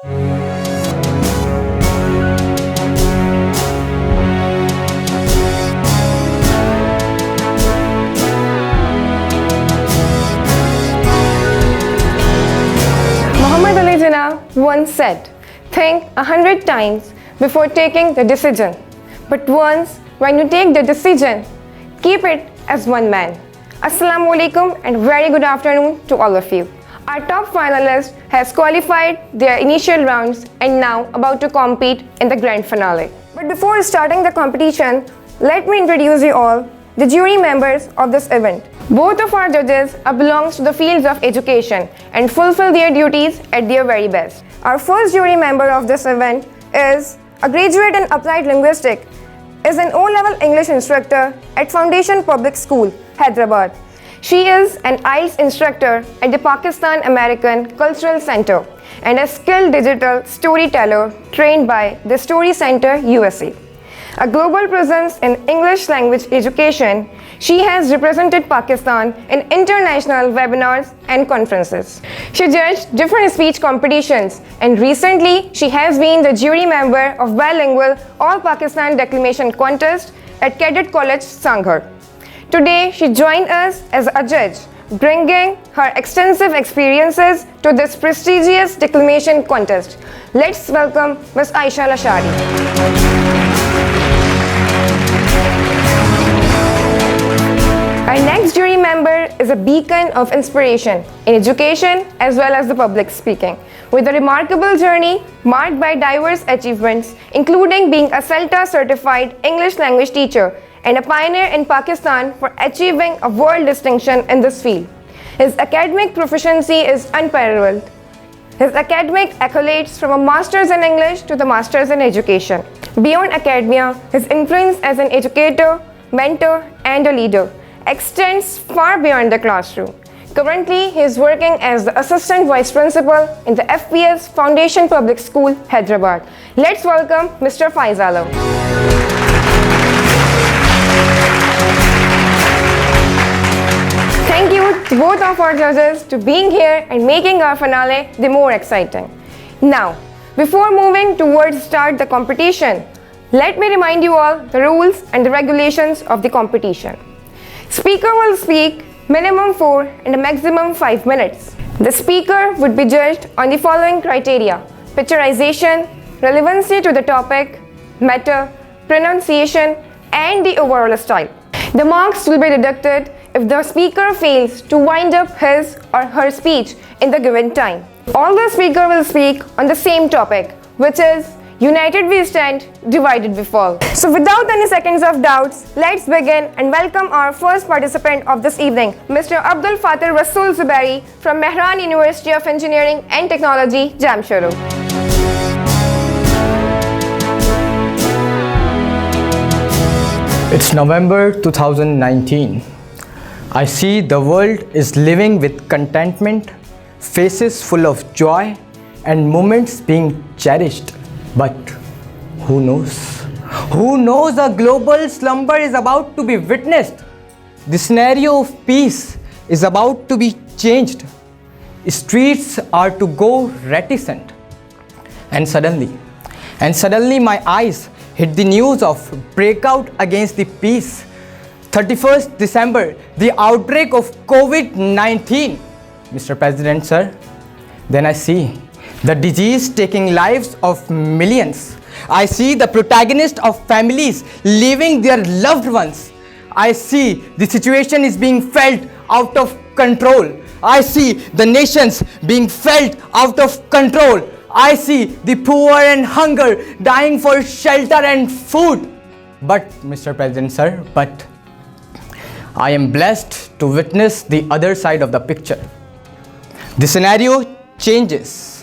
Jinnah once said, think 100 times before taking the decision. But once when you take the decision, keep it as one man. Assalamu alaikum and very good afternoon to all of you. Our top finalist has qualified their initial rounds and now about to compete in the grand finale. But before starting the competition, let me introduce you all, the jury members of this event. Both of our judges belongs to the fields of education and fulfill their duties at their very best. Our first jury member of this event is a graduate in applied linguistics, is an O-level English instructor at Foundation Public School, Hyderabad. She is an IELTS instructor at the Pakistan American Cultural Center and a skilled digital storyteller trained by the Story Center, USA. A global presence in English language education, she has represented Pakistan in international webinars and conferences. She judged different speech competitions and recently she has been the jury member of bilingual All-Pakistan Declamation Contest at Cadet College, Sangha. Today she joined us as a judge, bringing her extensive experiences to this prestigious declamation contest. Let's welcome Ms. Aisha Lashari. Our next jury member is a beacon of inspiration in education as well as the public speaking, with a remarkable journey marked by diverse achievements, including being a CELTA certified English language teacher and a pioneer in Pakistan for achieving a world distinction in this field. His academic proficiency is unparalleled. His academic accolades from a master's in English to the master's in education. Beyond academia, his influence as an educator, mentor, and a leader extends far beyond the classroom. Currently, he is working as the Assistant Vice Principal in the FPS Foundation Public School, Hyderabad. Let's welcome Mr. Faiz. Thank you to both of our judges to being here and making our finale the more exciting. Now, before moving towards start the competition, let me remind you all the rules and the regulations of the competition. Speaker will speak minimum 4 and a maximum 5 minutes. The speaker would be judged on the following criteria: picturization, relevancy to the topic, matter, pronunciation, and the overall style. The marks will be deducted if the speaker fails to wind up his or her speech in the given time. All the speaker will speak on the same topic, which is United we stand, divided we fall. So without any seconds of doubts, let's begin and welcome our first participant of this evening, Mr. Abdul Fatir Rasool Zuberi from Maheen University of Engineering and Technology, Jamshoro. It's November 2019. I see the world is living with contentment, faces full of joy, and moments being cherished. But who knows? Who knows a global slumber is about to be witnessed? The scenario of peace is about to be changed. Streets are to go reticent. And suddenly my eyes hit the news of breakout against the peace. 31st December, the outbreak of COVID-19. Mr. President, sir, then I see the disease taking lives of millions. I see the protagonist of families leaving their loved ones. I see the situation is being felt out of control. I see the nations being felt out of control. I see the poor and hunger dying for shelter and food. But, Mr. President, sir, I am blessed to witness the other side of the picture. The scenario changes.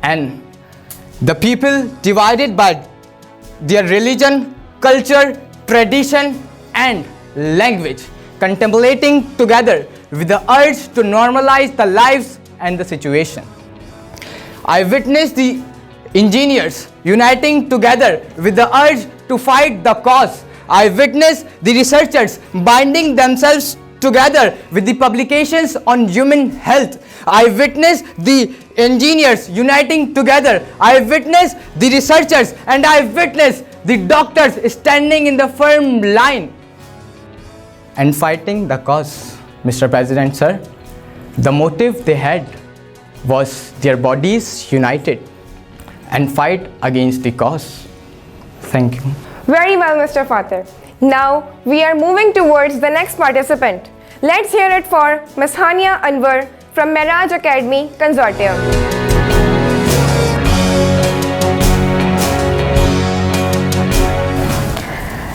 And the people divided by their religion, culture, tradition and language, contemplating together with the urge to normalize the lives and the situation. I witnessed the engineers uniting together with the urge to fight the cause. I witnessed the researchers binding themselves together with the publications on human health. I witnessed the engineers uniting together. I witnessed the researchers, and I witnessed the doctors standing in the firm line and fighting the cause. Mr. President, sir, the motive they had was their bodies united and fight against the cause. Thank you. Very well, Mr. Fatir. Now we are moving towards the next participant. Let's hear it for Ms. Hania Anwar from Miraj Academy Consortium.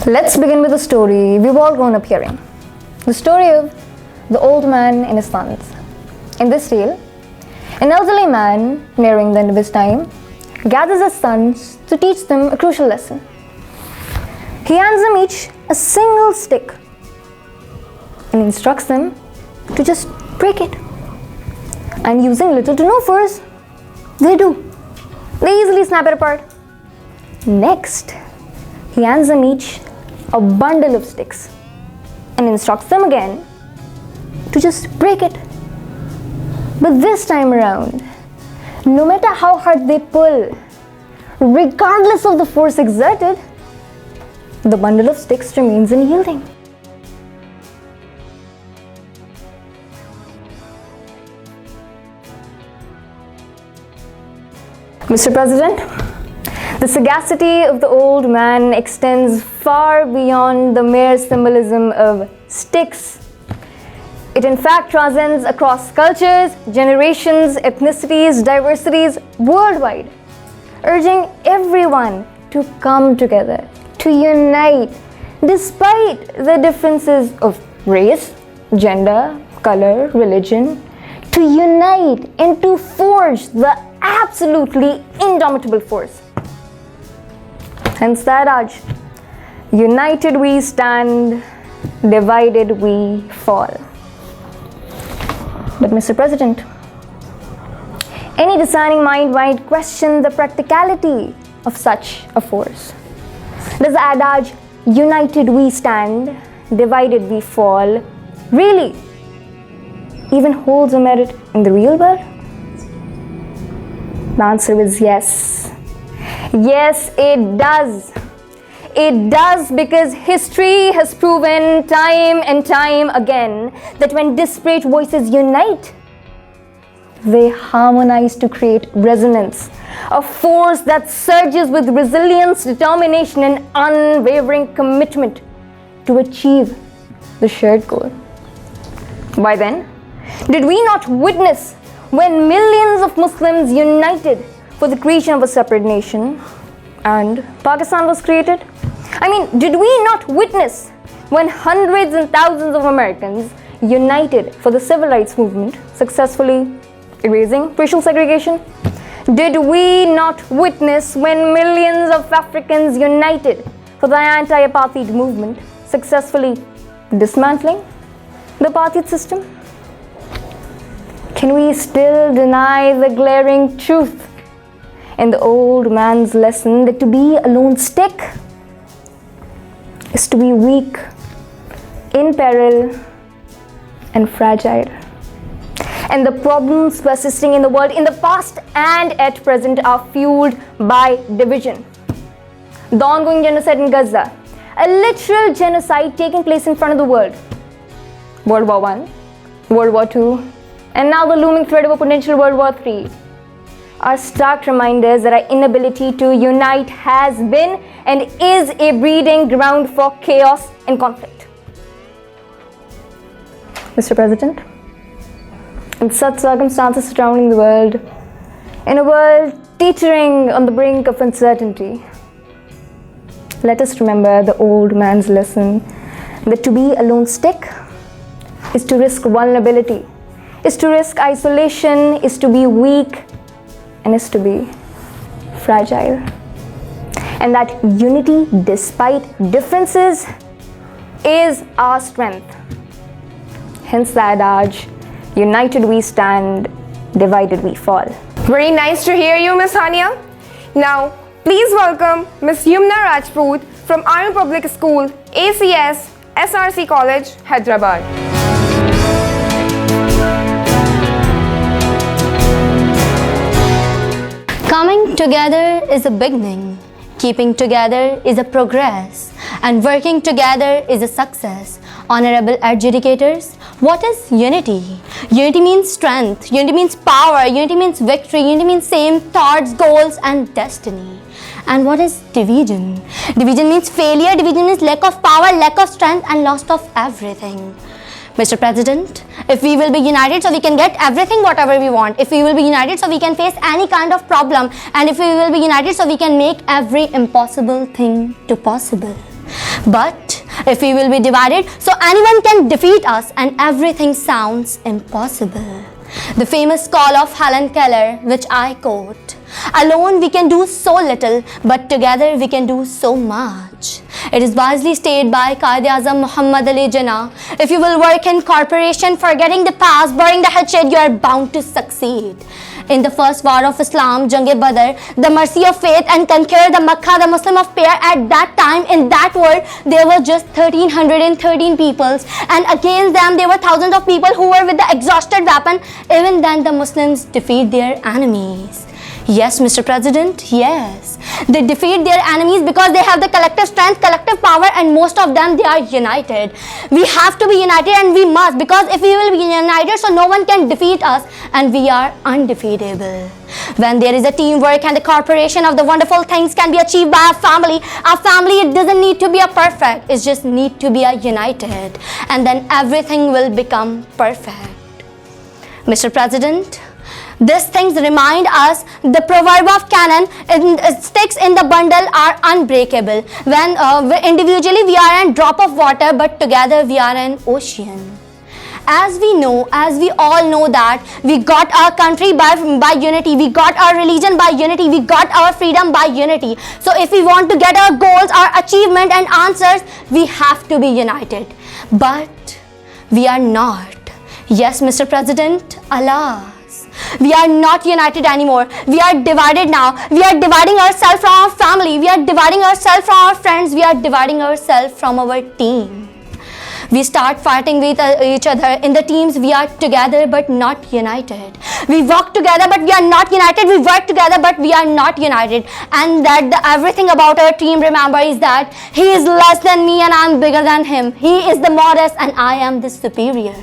Let's begin with a story we've all grown up hearing. The story of the old man and his sons. In this tale, an elderly man nearing the end of his time gathers his sons to teach them a crucial lesson. He hands them each a single stick and instructs them to just break it. And using little to no force, they do. They easily snap it apart. Next, he hands them each a bundle of sticks and instructs them again to just break it. But this time around, no matter how hard they pull, regardless of the force exerted, the bundle of sticks remains unyielding. Mr. President, the sagacity of the old man extends far beyond the mere symbolism of sticks. It in fact transcends across cultures, generations, ethnicities, diversities worldwide, urging everyone to come together, to unite, despite the differences of race, gender, color, religion, to unite and to forge the absolutely indomitable force. Hence the adage, united we stand, divided we fall. But Mr. President, any discerning mind might question the practicality of such a force. Does the adage, united we stand, divided we fall, really even holds a merit in the real world? The answer is yes. Yes, it does. It does, because history has proven time and time again that when disparate voices unite, they harmonize to create resonance, a force that surges with resilience, determination, and unwavering commitment to achieve the shared goal. Why then, did we not witness when millions of Muslims united for the creation of a separate nation and Pakistan was created? I mean, did we not witness when hundreds and thousands of Americans united for the civil rights movement, successfully erasing racial segregation? Did we not witness when millions of Africans united for the anti-apartheid movement, successfully dismantling the apartheid system? Can we still deny the glaring truth in the old man's lesson that to be a lone stick is to be weak, in peril, and fragile? And the problems persisting in the world in the past and at present are fueled by division. The ongoing genocide in Gaza, a literal genocide taking place in front of the world. World War I, World War II, and now the looming threat of a potential World War III are stark reminders that our inability to unite has been and is a breeding ground for chaos and conflict. Mr. President, in such circumstances surrounding the world, in a world teetering on the brink of uncertainty, let us remember the old man's lesson that to be a lone stick is to risk vulnerability, is to risk isolation, is to be weak, and is to be fragile. And that unity despite differences is our strength. Hence the adage, united we stand, divided we fall. Very nice to hear you, Ms. Hania. Now, please welcome Ms. Youmna Rajput from Army Public School, ACS, SRC College, Hyderabad. Together is a beginning, keeping together is a progress, and working together is a success. Honorable adjudicators, what is unity? Unity means strength, unity means power, unity means victory, unity means same thoughts, goals, and destiny. And what is division? Division means failure, division means lack of power, lack of strength, and loss of everything. Mr. President, if we will be united so we can get everything whatever we want, if we will be united so we can face any kind of problem, and if we will be united so we can make every impossible thing to possible. But if we will be divided so anyone can defeat us and everything sounds impossible. The famous call of Helen Keller, which I quote, alone we can do so little, but together we can do so much. It is wisely stated by Quaid-e-Azam Muhammad Ali Jinnah, if you will work in corporation, forgetting the past, burying the hatchet, you are bound to succeed. In the first war of Islam, Jang-e-Badr, the mercy of faith and conquer the Makkah, the Muslim of pair, at that time in that world, there were just 1313 peoples, and against them there were thousands of people who were with the exhausted weapon. Even then the Muslims defeat their enemies. Yes, Mr. President, yes. They defeat their enemies because they have the collective strength, collective power, and most of them, they are united. We have to be united, and we must, because if we will be united, so no one can defeat us, and we are undefeatable. When there is a teamwork and the cooperation of the wonderful things can be achieved by a family, it doesn't need to be a perfect, it just need to be a united, and then everything will become perfect. Mr. President, these things remind us the proverb of Canaan, sticks in the bundle are unbreakable. When individually we are a drop of water, but together we are an ocean. As we all know that we got our country by unity, we got our religion by unity, we got our freedom by unity. So if we want to get our goals, our achievement and answers, we have to be united. But we are not. Yes, Mr. President, alas. We are not united anymore. We are divided now. We are dividing ourselves from our family. We are dividing ourselves from our friends. We are dividing ourselves from our team. We start fighting with each other. In the teams, we are together but not united. We work together but we are not united. We work together but we are not united. And that everything about our team, remember, is that he is less than me and I am bigger than him. He is the modest and I am the superior.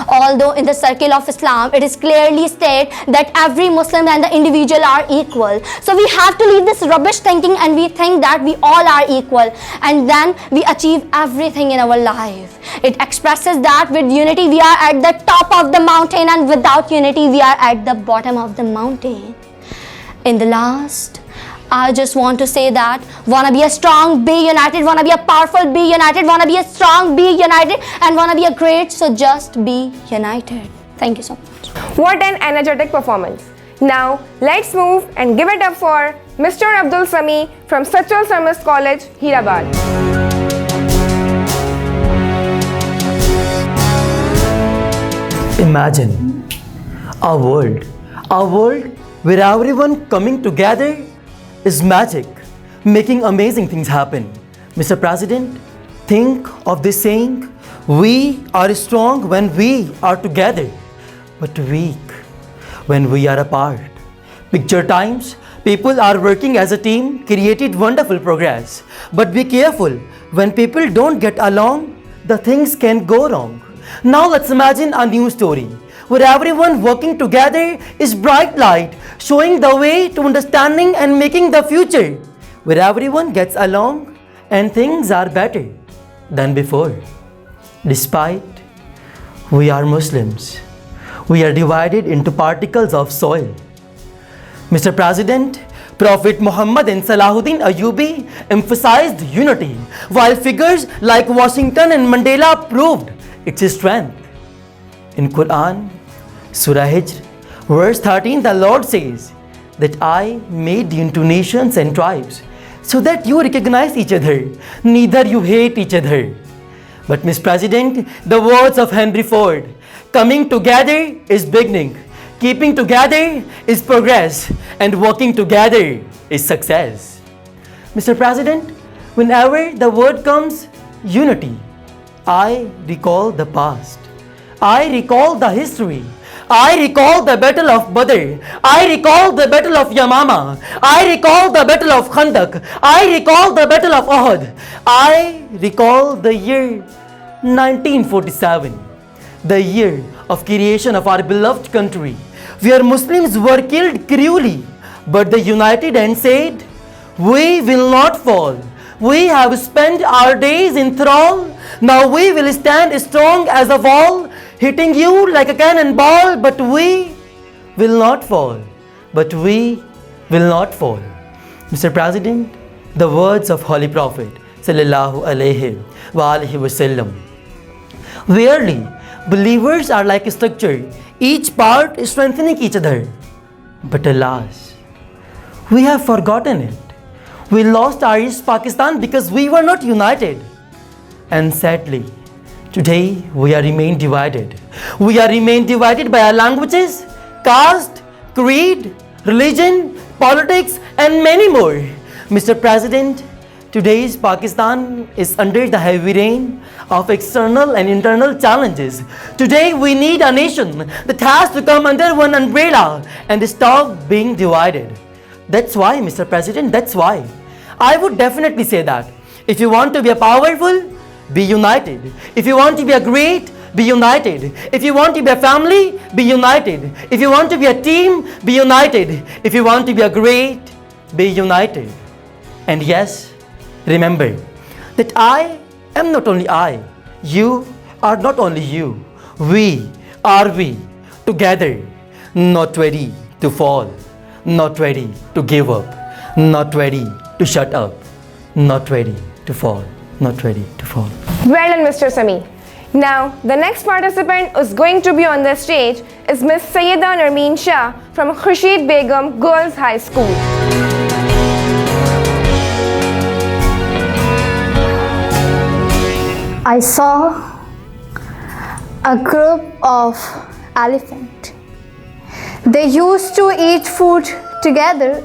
Although in the circle of Islam, it is clearly stated that every Muslim and the individual are equal. So we have to leave this rubbish thinking and we think that we all are equal, and then we achieve everything in our life. It expresses that with unity we are at the top of the mountain, and without unity we are at the bottom of the mountain. In the last, I just want to say that wanna be a strong, be united, wanna be a powerful, be united, wanna be a strong, be united, and wanna be a great, so just be united. Thank you so much. What an energetic performance. Now let's move and give it up for Mr. Abdul Sami from Sachal Samas College, Hyderabad. Imagine a world where everyone coming together is magic, making amazing things happen. Mr. President, think of this saying, we are strong when we are together, but weak when we are apart. Picture times, people are working as a team, created wonderful progress. But be careful, when people don't get along, the things can go wrong. Now let's imagine a new story, where everyone working together is bright light, showing the way to understanding and making the future, where everyone gets along and things are better than before. Despite we are Muslims, we are divided into particles of soil. Mr. President, Prophet Muhammad and Salahuddin Ayyubi emphasized unity, while figures like Washington and Mandela proved its strength. In Quran, Surah Hijr, verse 13, the Lord says that I made you into nations and tribes so that you recognize each other, neither you hate each other. But Mr. President, the words of Henry Ford, coming together is beginning, keeping together is progress, and working together is success. Mr. President, whenever the word comes unity, I recall the past. I recall the history. I recall the battle of Badr. I recall the battle of Yamama. I recall the battle of Khandak. I recall the battle of Uhud. I recall the year 1947, the year of creation of our beloved country, where Muslims were killed cruelly, but they united and said, "We will not fall. We have spent our days in thrall. Now we will stand strong as a wall, hitting you like a cannonball, but we will not fall. But we will not fall." Mr. President, the words of Holy Prophet sallallahu alaihi wasallam. Verily, believers are like a structure, each part is strengthening each other. But alas, we have forgotten it. We lost our East Pakistan because we were not united. And sadly, today we are remain divided. We are remain divided by our languages, caste, creed, religion, politics, and many more. Mr. President, today's Pakistan is under the heavy rain of external and internal challenges. Today we need a nation that has to come under one umbrella and stop being divided. That's why, Mr. President, that's why I would definitely say that if you want to be a powerful, be united. If you want to be a great, be united. If you want to be a family, be united. If you want to be a team, be united. If you want to be a great, be united. And yes, remember that I am not only I, you are not only you. We are we, together, not ready to fall, not ready to give up, not ready to shut up, not ready to fall, not ready to fall. Well done, Mr. Sami. Now, the next participant who's going to be on the stage is Miss Syeda Narmeen Shah from Khurshid Begum Girls High School. I saw a group of elephants. They used to eat food together.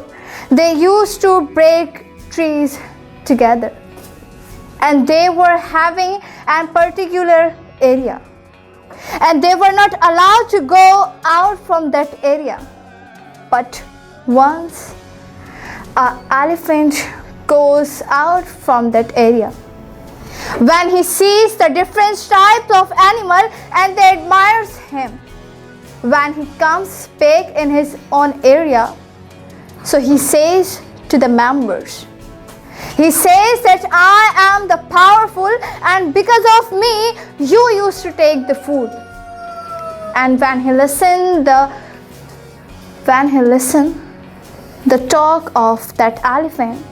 They used to break trees together. And they were having a particular area. And they were not allowed to go out from that area. But once an elephant goes out from that area, when he sees the different types of animal and they admires him, when he comes back in his own area, so he says to the members, he says that I am the powerful and because of me you used to take the food. And when he listened the talk of that elephant,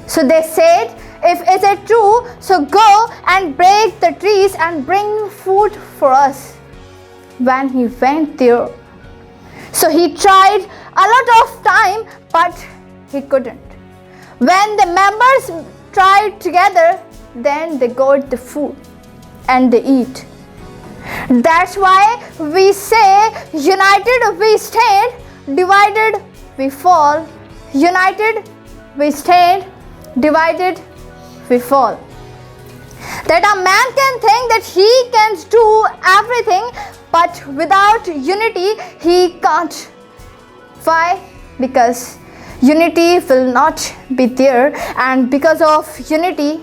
so they said, if is it true, so go and break the trees and bring food for us. When he went there, so he tried a lot of time, but he couldn't. When the members tried together, then they got the food and they eat. That's why we say, united we stand, divided we fall. United we stand, divided we fall. That a man can think that he can do everything, but without unity he can't. Why? Because unity will not be there, and because of unity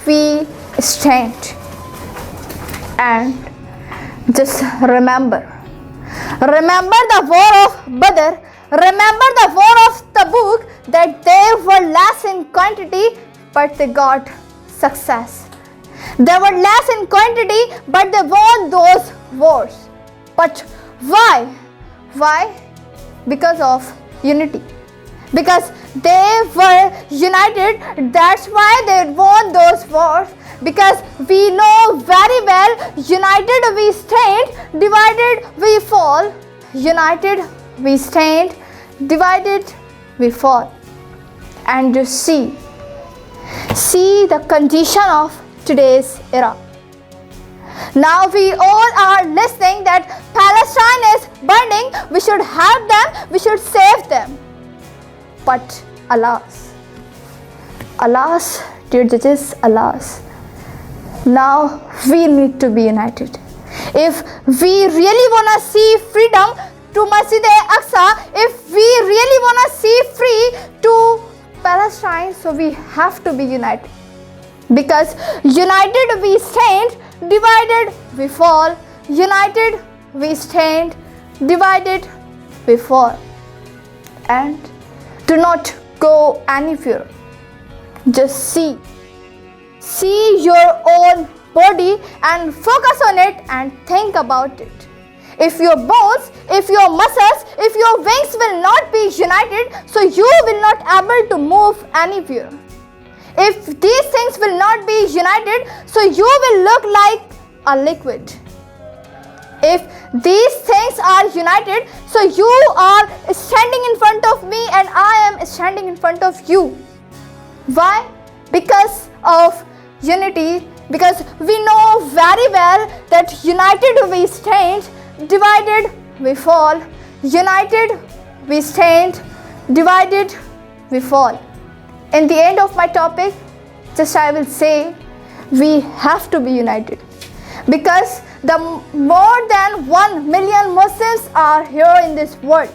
we stand. And just remember the war of Badr, remember the war of Tabuk, that they were less in quantity but they got success. They were less in quantity but they won those wars. But why? Why? Because of unity. Because they were united, that's why they won those wars. Because we know very well, united we stand, divided we fall. United we stand, divided we fall. And you see the condition of today's era. Now we all are listening that Palestine is burning, we should help them, we should save them. But alas, dear judges, alas, now we need to be united. If we really want to see freedom to Masjid-e-Aqsa, if we really want to see free to Palestine, so we have to be united. Because united we stand, divided we fall. United we stand, divided we fall. And do not go anywhere. Just see your own body and focus on it and think about it. If your bones, if your muscles, if your wings will not be united, so you will not able to move anywhere. If these things will not be united, so you will look like a liquid. If these things are united, so you are standing in front of me and I am standing in front of you. Why? Because of unity. Because we know very well that united we stand, divided we fall. United we stand, divided we fall. In the end of my topic, just I will say, we have to be united. Because the more than 1 million Muslims are here in this world,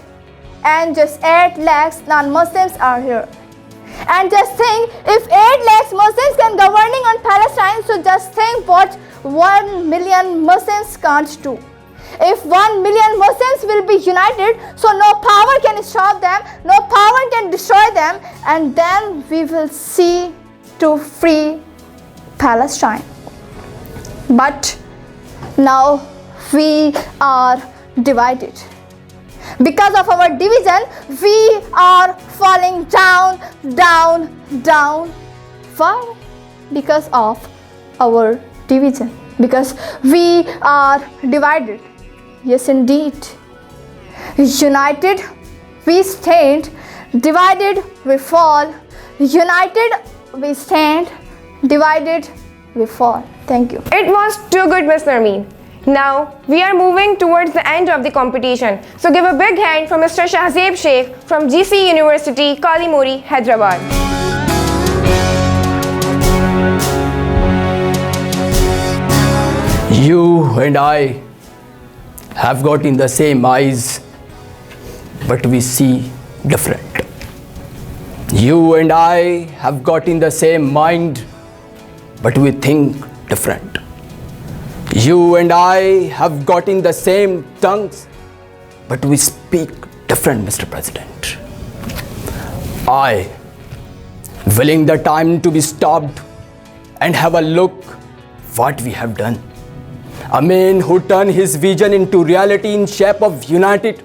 and just 8 lakhs non-Muslims are here. And just think, if 8 lakhs Muslims can governing on Palestine, so just think what 1 million Muslims can't do. If 1 million Muslims will be united, so no power can stop them, no power can destroy them, and then we will see to free Palestine. But now we are divided. Because of our division, we are falling down, down, down. Why? Because of our division. Because we are divided. Yes, indeed. United we stand, divided we fall. United we stand, divided we fall. Thank you. It was too good, Miss Narmeen. Now we are moving towards the end of the competition. So give a big hand for Mr. Shahzaib Shaikh from GC University, Kalimori, Hyderabad. You and I have got in the same eyes, but we see different. You and I have got in the same mind, but we think different. You and I have got in the same tongues, but we speak different, Mr. President. I, willing the time to be stopped and have a look what we have done. A man who turned his vision into reality in shape of united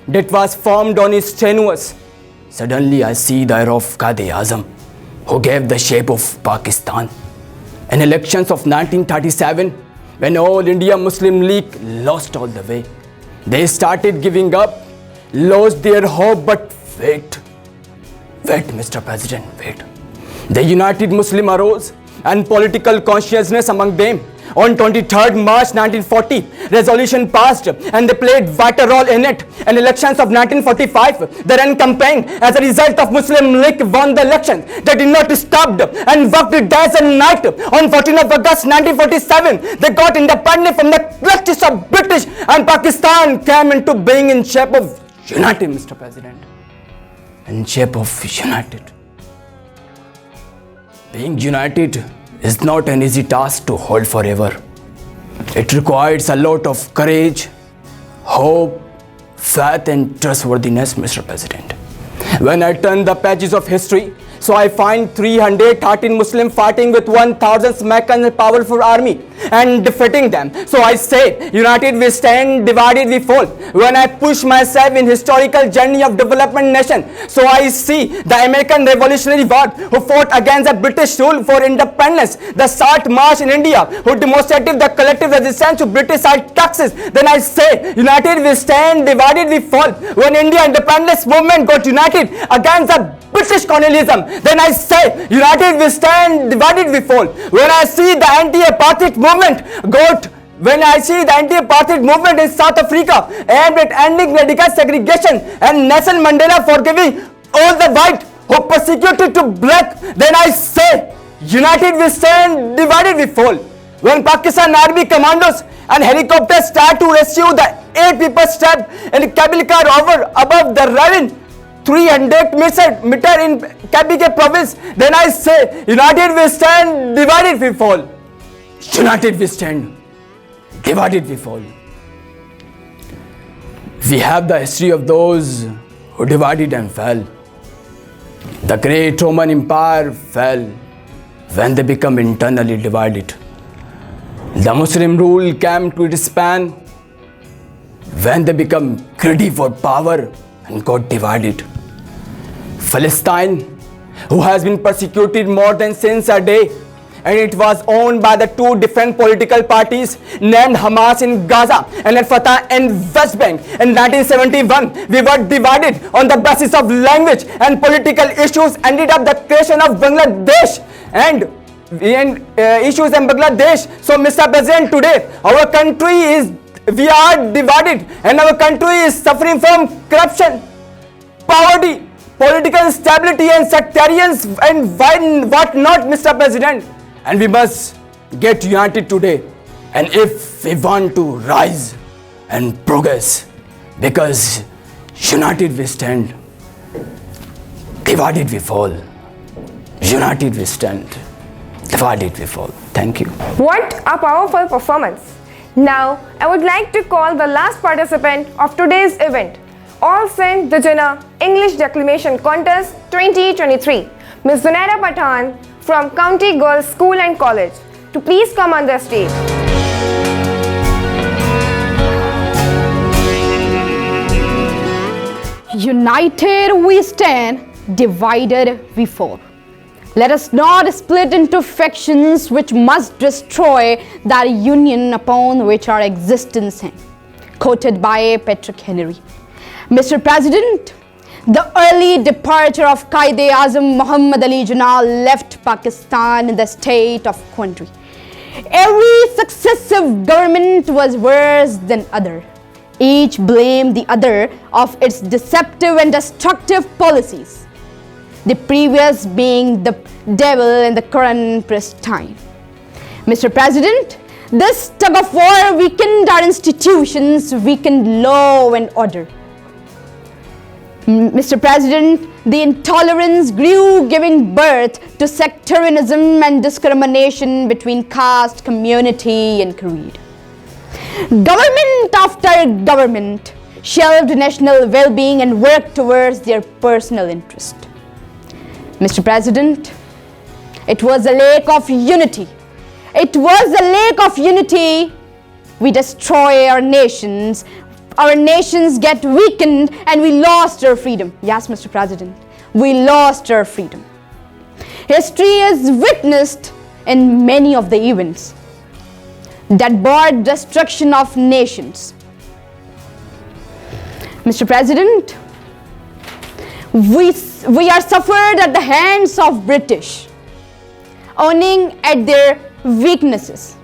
that was formed on his strenuous. Suddenly I see the era of Quaid-e-Azam, who gave the shape of Pakistan. In elections of 1937, when All India Muslim League lost all the way, they started giving up, lost their hope, but wait, Mr. President, wait. The United Muslim arose and political consciousness among them. On 23rd March 1940, resolution passed and they played vital role in it. In elections of 1945, they ran campaign. As a result of Muslim League won the election. They did not stop and worked days and night. On 14th of August 1947, they got independence from the clutches of British and Pakistan came into being in shape of united, Mr. President. In shape of united. Being united is not an easy task to hold forever. It requires a lot of courage, hope, faith and trustworthiness, Mr. President. When I turn the pages of history, so I find 313 Muslims fighting with 1,000 Meccan and powerful army and defeating them. So I say, united we stand, divided we fall. When I push myself in historical journey of development nation, so I see the American Revolutionary War who fought against the British rule for independence, the Salt March in India who demonstrated the collective resistance to British side taxes. Then I say, united we stand, divided we fall. When India independence movement got united against the British colonialism, then I say, united we stand, divided we fall. When I see the anti-apartheid movement in South Africa aimed at ending radical segregation and Nelson Mandela forgiving all the white who persecuted to black, then I say, united we stand, divided we fall. When Pakistan army commandos and helicopters start to rescue the 8 people trapped in a cable car over above the ravine 300 meter in Kabike province. Then I say, united we stand, divided we fall. United we stand, divided we fall. We have the history of those who divided and fell. The great Roman Empire fell when they become internally divided. The Muslim rule came to its span when they become greedy for power and got divided. Palestine, who has been persecuted more than since a day, and it was owned by the 2 different political parties named Hamas in Gaza and Al-Fatah in West Bank. In 1971, we were divided on the basis of language and political issues. Ended up the creation of Bangladesh and issues in Bangladesh. So, Mr. President, today our country we are divided, and our country is suffering from corruption, poverty, political instability, and sectarians and what not, Mr. President. And we must get united today, and if we want to rise and progress, because united we stand, divided we fall. United we stand, divided we fall. Thank you. What a powerful performance. Now, I would like to call the last participant of today's event, All-Sindh English Declamation Contest 2023, Ms. Zunaira Pathan from County Girls School and College, to please come on the stage. United we stand, divided we fall. Let us not split into factions which must destroy that union upon which our existence hangs. Quoted by Patrick Henry. Mr. President, the early departure of Quaid-e-Azam Muhammad Ali Jinnah left Pakistan in the state of quandary. Every successive government was worse than other. Each blamed the other of its deceptive and destructive policies, the previous being the devil and the current pristine. Mr. President, this tug of war weakened our institutions, weakened law and order. Mr. President, the intolerance grew, giving birth to sectarianism and discrimination between caste, community, and creed. Government after government shelved national well-being and worked towards their personal interest. Mr. President, it was a lack of unity. It was a lack of unity. We destroy our nations. Our nations get weakened and we lost our freedom. Yes, Mr. President, we lost our freedom. History is witnessed in many of the events that brought destruction of nations. Mr. President, we are suffered at the hands of British, owning at their weaknesses.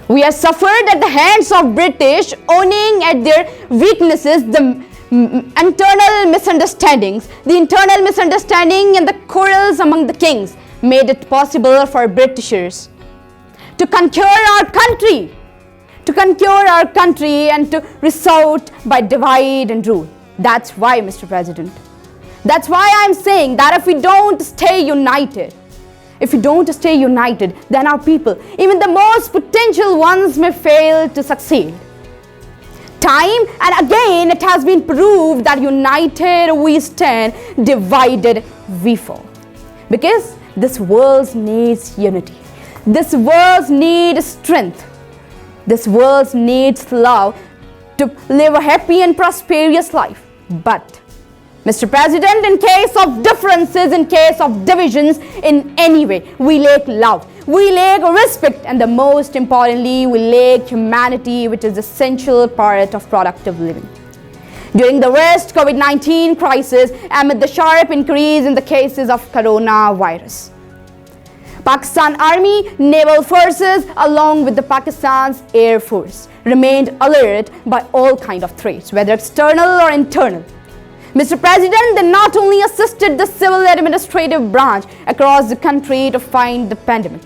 We are suffered at the hands of British, owning at their weaknesses the internal misunderstandings. The internal misunderstanding and the quarrels among the kings made it possible for Britishers to conquer our country, and to resort by divide and rule. That's why, Mr. President, that's why I'm saying that if we don't stay united, then our people, even the most potential ones, may fail to succeed. Time and again it has been proved that united we stand, divided we fall. Because this world needs unity. This world needs strength. This world needs love to live a happy and prosperous life. But, Mr. President, in case of differences, in case of divisions, in any way, we lack love, we lack respect, and the most importantly, we lack humanity, which is an essential part of productive living. During the worst COVID-19 crisis, amid the sharp increase in the cases of coronavirus, Pakistan Army, Naval Forces, along with the Pakistan's Air Force, remained alert by all kinds of threats, whether external or internal. Mr. President, they not only assisted the civil administrative branch across the country to fight the pandemic,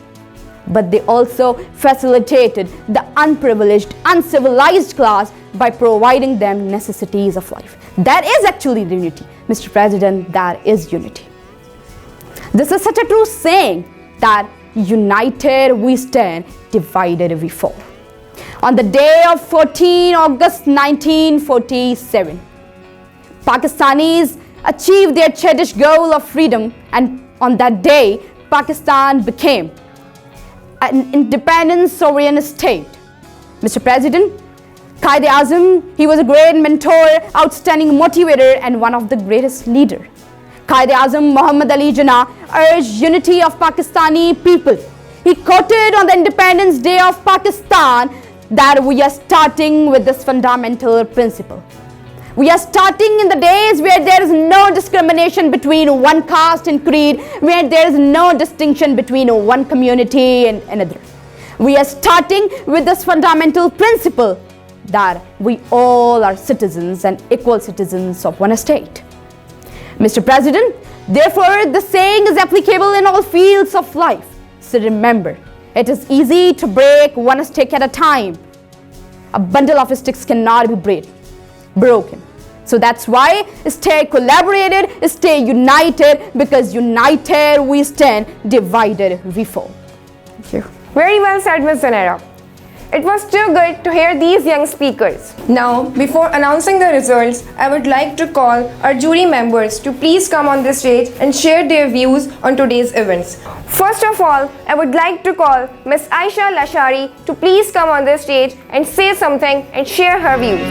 but they also facilitated the unprivileged, uncivilized class by providing them necessities of life. That is actually unity, Mr. President, that is unity. This is such a true saying that united we stand, divided we fall. On the day of 14 August 1947, Pakistanis achieved their cherished goal of freedom, and on that day, Pakistan became an independent sovereign state. Mr. President, Quaid-e-Azam, he was a great mentor, outstanding motivator, and one of the greatest leaders. Quaid-e-Azam Muhammad Ali Jinnah urged unity of Pakistani people. He quoted on the Independence Day of Pakistan that we are starting with this fundamental principle. We are starting in the days where there is no discrimination between one caste and creed, where there is no distinction between one community and another. We are starting with this fundamental principle that we all are citizens and equal citizens of one state. Mr. President, therefore, the saying is applicable in all fields of life. So remember, it is easy to break one stick at a time. A bundle of sticks cannot be broken. So that's why stay collaborated, stay united, because united we stand, divided we fall. Thank you. Very well said, Ms. Zunaira. It was too good to hear these young speakers. Now, before announcing the results, I would like to call our jury members to please come on the stage and share their views on today's events. First of all, I would like to call Ms. Aisha Lashari to please come on the stage and say something and share her views.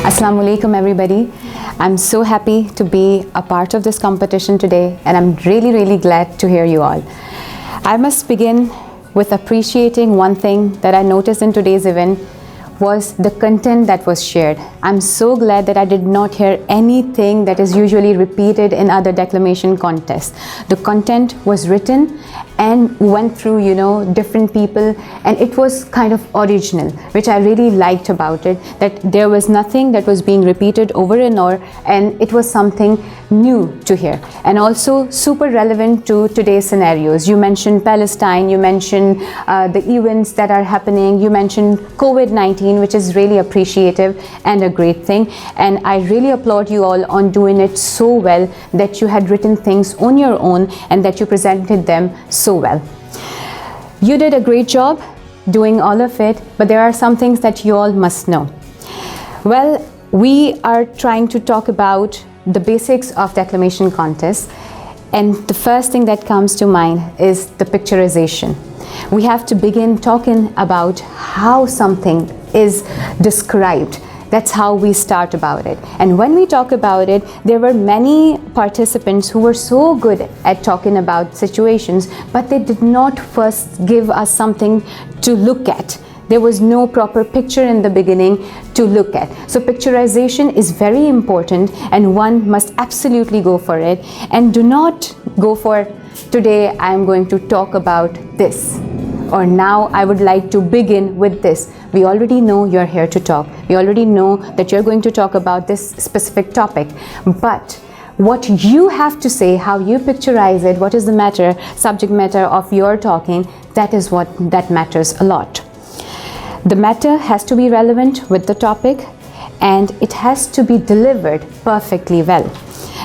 Assalamu alaikum everybody. I'm so happy to be a part of this competition today, and I'm really glad to hear you all. I must begin with appreciating one thing that I noticed in today's event was the content that was shared. I'm so glad that I did not hear anything that is usually repeated in other declamation contests. The content was written and went through, different people, and it was kind of original, which I really liked about it, that there was nothing that was being repeated over and over, and it was something new to hear, and also super relevant to today's scenarios. You mentioned Palestine, you mentioned the events that are happening, you mentioned COVID-19, which is really appreciative and a great thing, and I really applaud you all on doing it so well, that you had written things on your own and that you presented them so well. You did a great job doing all of it, but there are some things that you all must know. Well, we are trying to talk about the basics of declamation contest, and the first thing that comes to mind is the picturization. We have to begin talking about how something is described. That's how we start about it. And when we talk about it, there were many participants who were so good at talking about situations, but they did not first give us something to look at. There was no proper picture in the beginning to look at. So picturization is very important, and one must absolutely go for it. And do not go for, today I am going to talk about this, or now I would like to begin with this. We already know you're here to talk. We already know that you're going to talk about this specific topic. But what you have to say, how you picturize it, what is the matter, subject matter of your talking, that is what that matters a lot. The matter has to be relevant with the topic, and it has to be delivered perfectly well.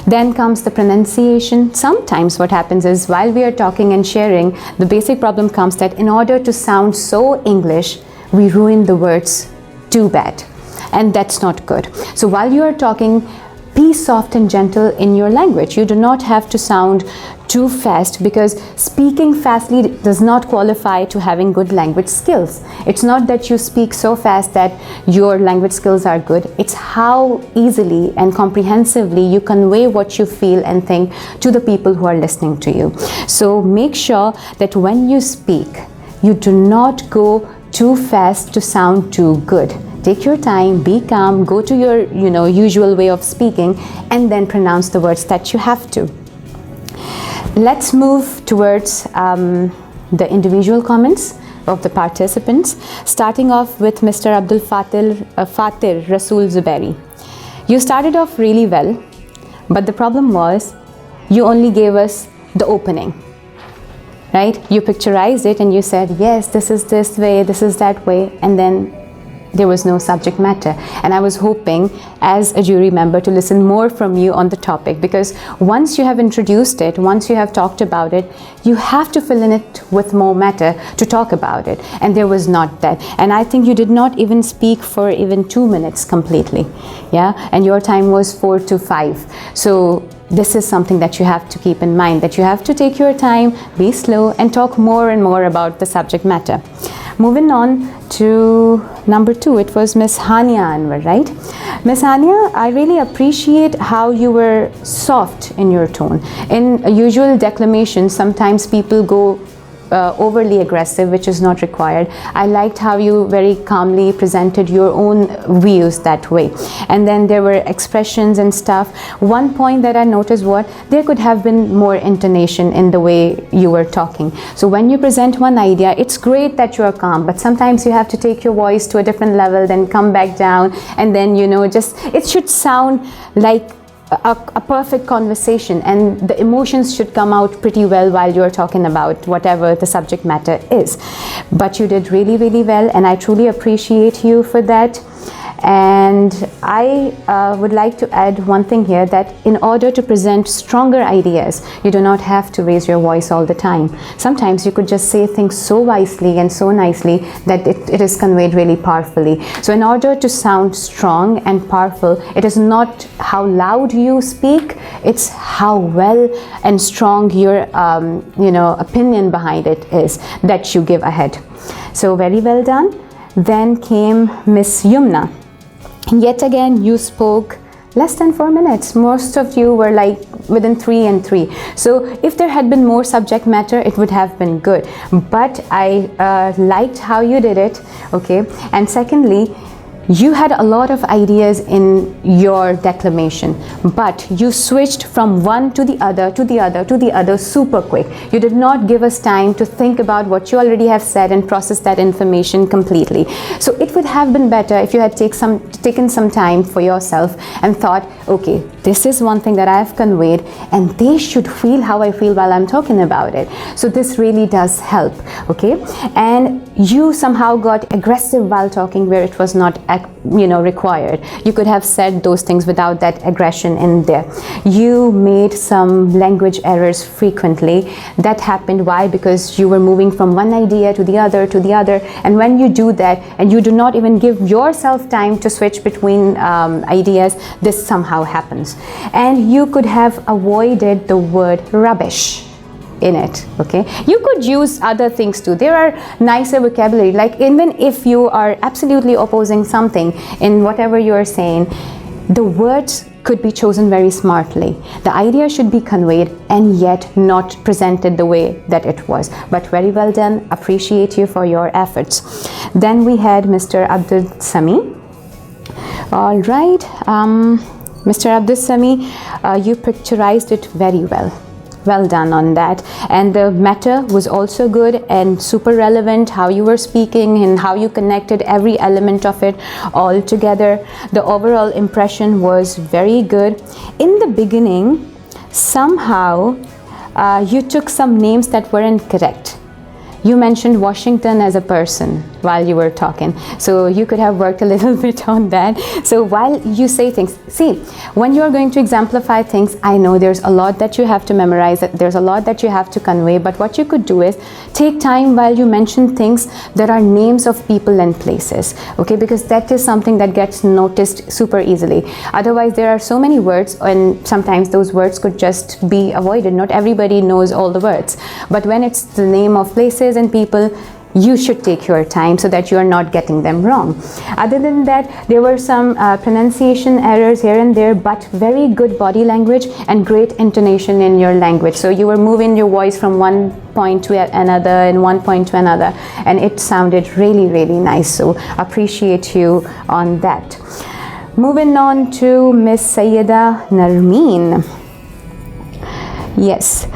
Then comes the pronunciation. Sometimes what happens is, while we are talking and sharing, the basic problem comes that in order to sound so English, we ruin the words too bad, and that's not good. So while you are talking, be soft and gentle in your language. You do not have to sound too fast, because speaking fastly does not qualify to having good language skills. It's not that you speak so fast that your language skills are good. It's how easily and comprehensively you convey what you feel and think to the people who are listening to you. So make sure that when you speak, you do not go too fast to sound too good. Take your time, be calm, go to your usual way of speaking, and then pronounce the words that you have to. Let's move towards the individual comments of the participants, starting off with Mr. Abdul Fatir Rasool Zuberi. You started off really well, but the problem was you only gave us the opening, right? You picturized it and you said, yes, this is this way, this is that way, and then there was no subject matter. And I was hoping as a jury member to listen more from you on the topic, because once you have introduced it, once you have talked about it, you have to fill in it with more matter to talk about it, and there was not that. And I think you did not even speak for even 2 minutes completely, yeah, and your time was 4 to 5. So this is something that you have to keep in mind, that you have to take your time, be slow, and talk more and more about the subject matter. Moving on to number 2, it was Miss Hania Anwar, right? Miss Hania, I really appreciate how you were soft in your tone. In a usual declamation, sometimes people go overly aggressive, which is not required. I liked how you very calmly presented your own views that way. And then there were expressions and stuff. One point that I noticed was there could have been more intonation in the way you were talking. So when you present one idea, it's great that you are calm, but sometimes you have to take your voice to a different level, then come back down, and then, you know, just it should sound like a perfect conversation, and the emotions should come out pretty well while you're talking about whatever the subject matter is. But you did really, really well, and I truly appreciate you for that. And I would like to add one thing here, that in order to present stronger ideas, you do not have to raise your voice all the time. Sometimes you could just say things so wisely and so nicely that it is conveyed really powerfully. So in order to sound strong and powerful, it is not how loud you speak, it's how well and strong your opinion behind it is that you give ahead. So very well done. Then came Miss Youmna. Yet again, you spoke less than 4 minutes. Most of you were like within 3 and 3. So if there had been more subject matter, it would have been good. But I liked how you did it, okay? And secondly, you had a lot of ideas in your declamation, but you switched from one to the other, to the other, to the other super quick. You did not give us time to think about what you already have said and process that information completely. So it would have been better if you had taken some time for yourself and thought, okay, this is one thing that I have conveyed, and they should feel how I feel while I'm talking about it. So this really does help, okay? And you somehow got aggressive while talking where it was not required. You could have said those things without that aggression in there. You made some language errors frequently. That happened. Why? Because you were moving from one idea to the other, and when you do that and you do not even give yourself time to switch between ideas, this somehow happens. And you could have avoided the word rubbish in it, okay? You could use other things too. There are nicer vocabulary, like even if you are absolutely opposing something in whatever you are saying, the words could be chosen very smartly. The idea should be conveyed and yet not presented the way that it was. But very well done. Appreciate you for your efforts. Then we had Mr. Abdul Sami. All right, Mr. Abdul Sami, you picturized it very well. Well done on that. And the matter was also good and super relevant, how you were speaking and how you connected every element of it all together. The overall impression was very good. In the beginning, somehow you took some names that weren't correct. You mentioned Washington as a person while you were talking, so you could have worked a little bit on that. So while you say things, see, when you're going to exemplify things, I know there's a lot that you have to memorize, there's a lot that you have to convey, but what you could do is take time while you mention things that are names of people and places, okay, because that is something that gets noticed super easily. Otherwise, there are so many words, and sometimes those words could just be avoided. Not everybody knows all the words, but when it's the name of places and people, you should take your time so that you are not getting them wrong. Other than that, there were some pronunciation errors here and there, but very good body language and great intonation in your language. So you were moving your voice from one point to another and one point to another, and it sounded really, really nice. So appreciate you on that. Moving on to Miss Syeda Narmeen. Yes.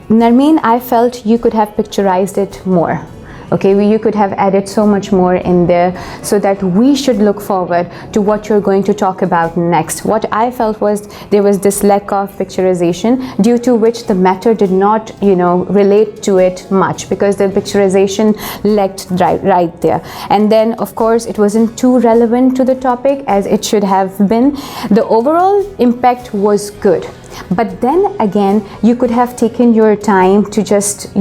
Narmeen, I felt you could have picturized it more. Okay, you could have added so much more in there, so that we should look forward to what you're going to talk about next. What I felt was there was this lack of picturization, due to which the matter did not, relate to it much, because the picturization lacked right there. And then, of course, it wasn't too relevant to the topic as it should have been. The overall impact was good, but then again, you could have taken your time to just,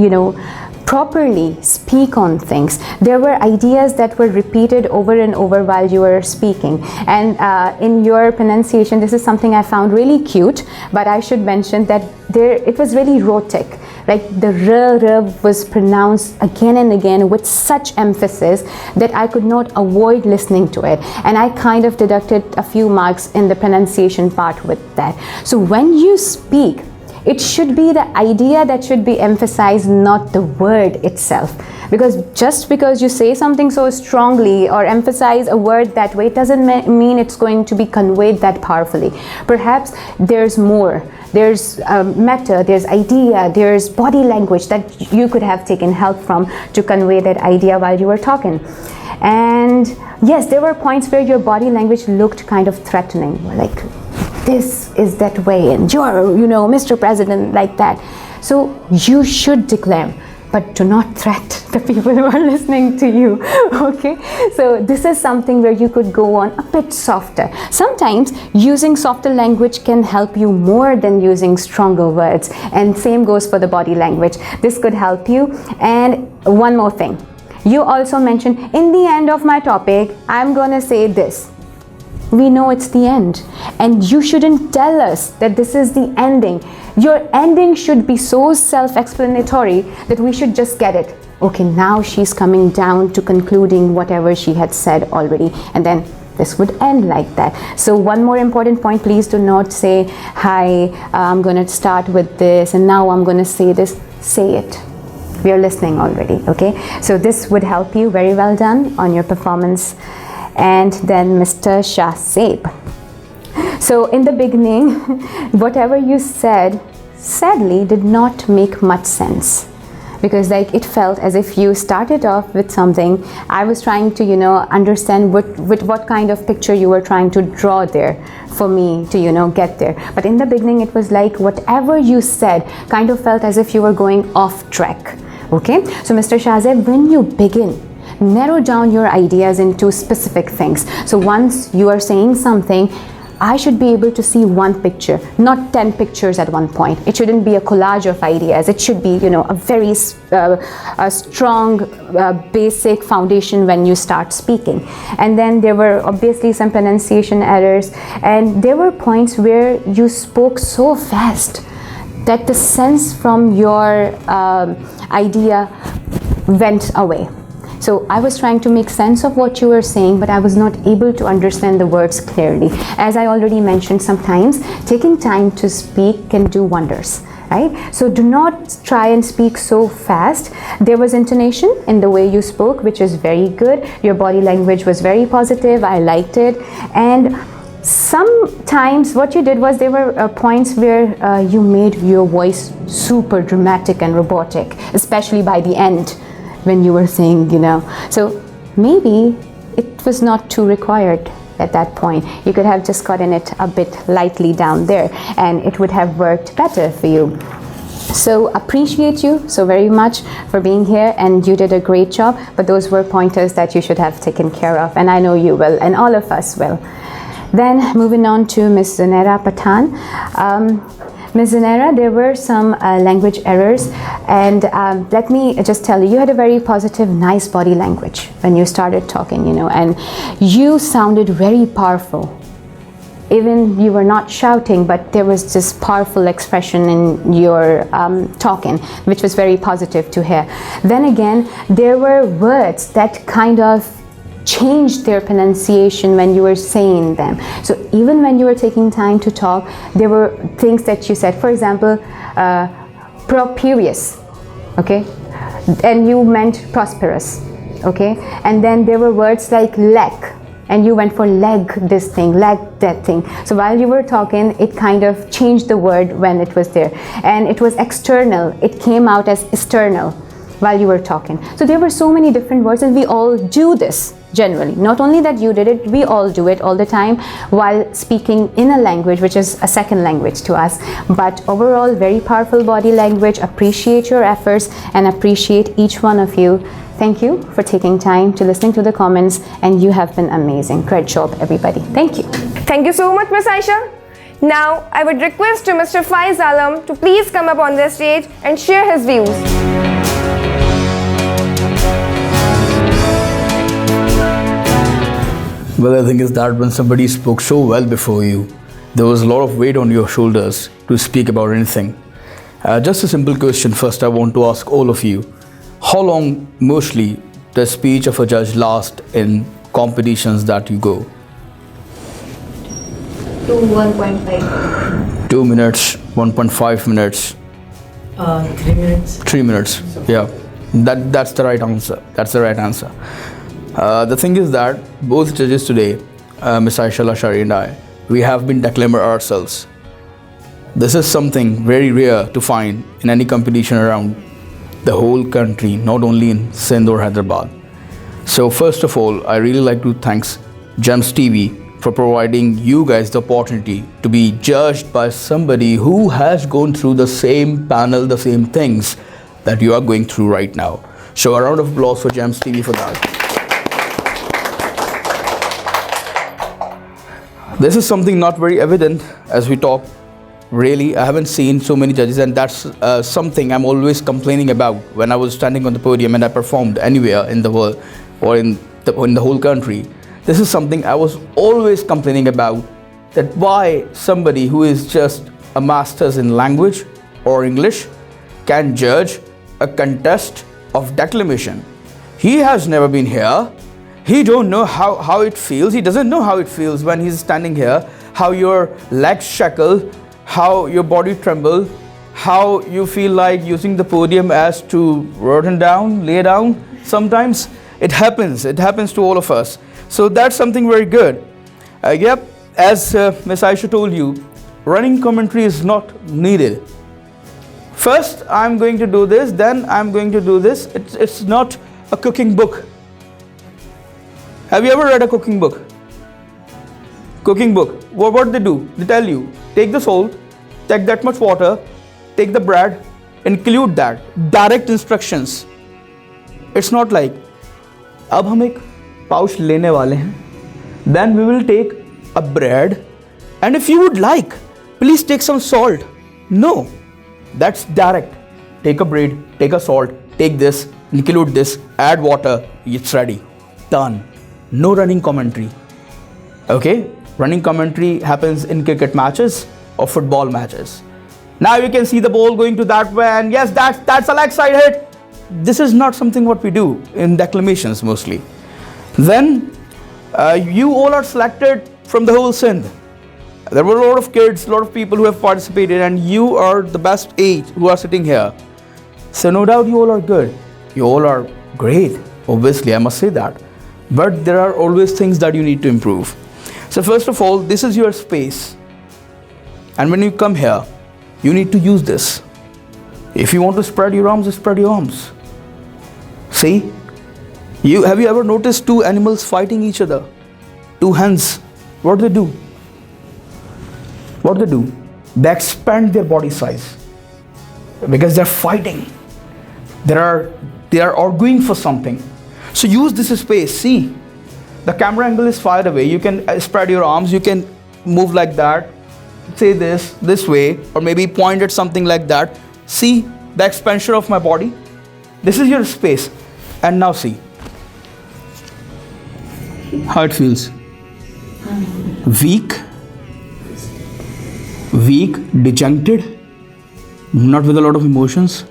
properly speak on things. There were ideas that were repeated over and over while you were speaking, and in your pronunciation, this is something I found really cute, but I should mention that it was really rhotic. Like the r was pronounced again and again with such emphasis that I could not avoid listening to it, and I kind of deducted a few marks in the pronunciation part with that. So when you speak, it should be the idea that should be emphasized, not the word itself. Because just because you say something so strongly or emphasize a word that way, it doesn't mean it's going to be conveyed that powerfully. Perhaps there's more. There's matter, there's idea, there's body language that you could have taken help from to convey that idea while you were talking. And yes, there were points where your body language looked kind of threatening, like this is that way, and you're, Mr. President, like that. So you should declare, but do not threaten the people who are listening to you, okay? So this is something where you could go on a bit softer. Sometimes using softer language can help you more than using stronger words, and same goes for the body language. This could help you. And one more thing, you also mentioned, in the end of my topic, I'm gonna say this. We know it's the end, and you shouldn't tell us that this is the ending. Your ending should be so self-explanatory that we should just get it. Okay, now she's coming down to concluding whatever she had said already, and then this would end like that. So one more important point, please do not say, hi, I'm going to start with this, and now I'm going to say this. Say it. We are listening already, okay? So this would help you. Very well done on your performance. And then Mr. Shahzaib. So in the beginning, whatever you said, sadly, did not make much sense, because it felt as if you started off with something. I was trying to, understand what kind of picture you were trying to draw there for me to, get there. But in the beginning, it was like whatever you said kind of felt as if you were going off track. Okay, so Mr. Shahzaib, when you begin, narrow down your ideas into specific things. So once you are saying something, I should be able to see one picture, not 10 pictures at one point. It shouldn't be a collage of ideas. It should be, a very strong, basic foundation when you start speaking. And then there were obviously some pronunciation errors, and there were points where you spoke so fast that the sense from your idea went away. So I was trying to make sense of what you were saying, but I was not able to understand the words clearly. As I already mentioned, sometimes taking time to speak can do wonders, right? So do not try and speak so fast. There was intonation in the way you spoke, which is very good. Your body language was very positive. I liked it. And sometimes what you did was there were points where you made your voice super dramatic and robotic, especially by the end, when you were saying, so maybe it was not too required at that point. You could have just gotten it a bit lightly down there, and it would have worked better for you. So appreciate you so very much for being here, and you did a great job, but those were pointers that you should have taken care of, and I know you will, and all of us will. Then moving on to Ms. Zunaira Pathan. Ms. Zunaira, there were some language errors, and let me just tell you, you had a very positive, nice body language when you started talking, and you sounded very powerful. Even you were not shouting, but there was this powerful expression in your talking, which was very positive to hear. Then again, there were words that kind of changed their pronunciation when you were saying them. So even when you were taking time to talk, there were things that you said. For example, properious, okay, and you meant prosperous, okay, and then there were words like leg, and you went for leg this thing, leg that thing. So while you were talking, it kind of changed the word when it was there. And it was external, it came out as external. while you were talking. So there were so many different words, and we all do this generally. Not only that you did it, we all do it all the time while speaking in a language which is a second language to us. But overall, very powerful body language. Appreciate your efforts and appreciate each one of you. Thank you for taking time to listening to the comments, and you have been amazing. Great job, everybody. Thank you. Thank you so much, Miss Aisha. Now, I would request to Mr. Quaid-e-Azam to please come up on the stage and share his views. Well, the thing is that when somebody spoke so well before you, there was a lot of weight on your shoulders to speak about anything. Just a simple question first I want to ask all of you. How long mostly does speech of a judge last in competitions that you go? 1.5. 2 minutes, 1.5 minutes. 3 minutes. 3 minutes. Yeah, that's the right answer. That's the right answer. The thing is that both judges today, Miss Aisha Lashari and I, we have been declaimer ourselves. This is something very rare to find in any competition around the whole country, not only in Sindh or Hyderabad. So first of all, I really like to thank Gems TV for providing you guys the opportunity to be judged by somebody who has gone through the same panel, the same things that you are going through right now. So a round of applause for Gems TV for that. This is something not very evident as we talk. Really, I haven't seen so many judges, and that's something I'm always complaining about when I was standing on the podium and I performed anywhere in the world or in the whole country. This is something I was always complaining about, that why somebody who is just a master's in language or English can judge a contest of declamation. He has never been here. He don't know how it feels. He doesn't know how it feels when he's standing here, how your legs shackle, how your body tremble, how you feel like using the podium as to rotten down, lay down. Sometimes it happens to all of us. So that's something very good. Yep, as Miss Aisha told you, running commentary is not needed. First I'm going to do this, then I'm going to do this. It's not a cooking book. Have you ever read a cooking book? Cooking book, what they do? They tell you, take the salt, take that much water, take the bread, include that. Direct instructions. It's not like, अब हम एक pouch लेने वाले हैं. Then we will take a bread, and if you would like, please take some salt. No, that's direct. Take a bread, take a salt, take this, include this, add water, it's ready. Done. No running commentary. Okay? Running commentary happens in cricket matches or football matches. Now you can see the ball going to that way, and yes, that's a leg side hit. This is not something what we do in declamations mostly. Then you all are selected from the whole Sindh. There were a lot of kids, a lot of people who have participated, and you are the best 8 who are sitting here. So no doubt you all are good. You all are great. Obviously, I must say that. But there are always things that you need to improve. So first of all, this is your space. And when you come here, you need to use this. If you want to spread your arms, spread your arms. See? Have you ever noticed 2 animals fighting each other? 2 hens. What do they do? What do they do? They expand their body size. Because they're fighting. They are arguing for something. So use this space. See? The camera angle is far away. You can spread your arms. You can move like that. Say this way. Or maybe point at something like that. See the expansion of my body? This is your space. And now see how it feels. Weak, dejected, not with a lot of emotions.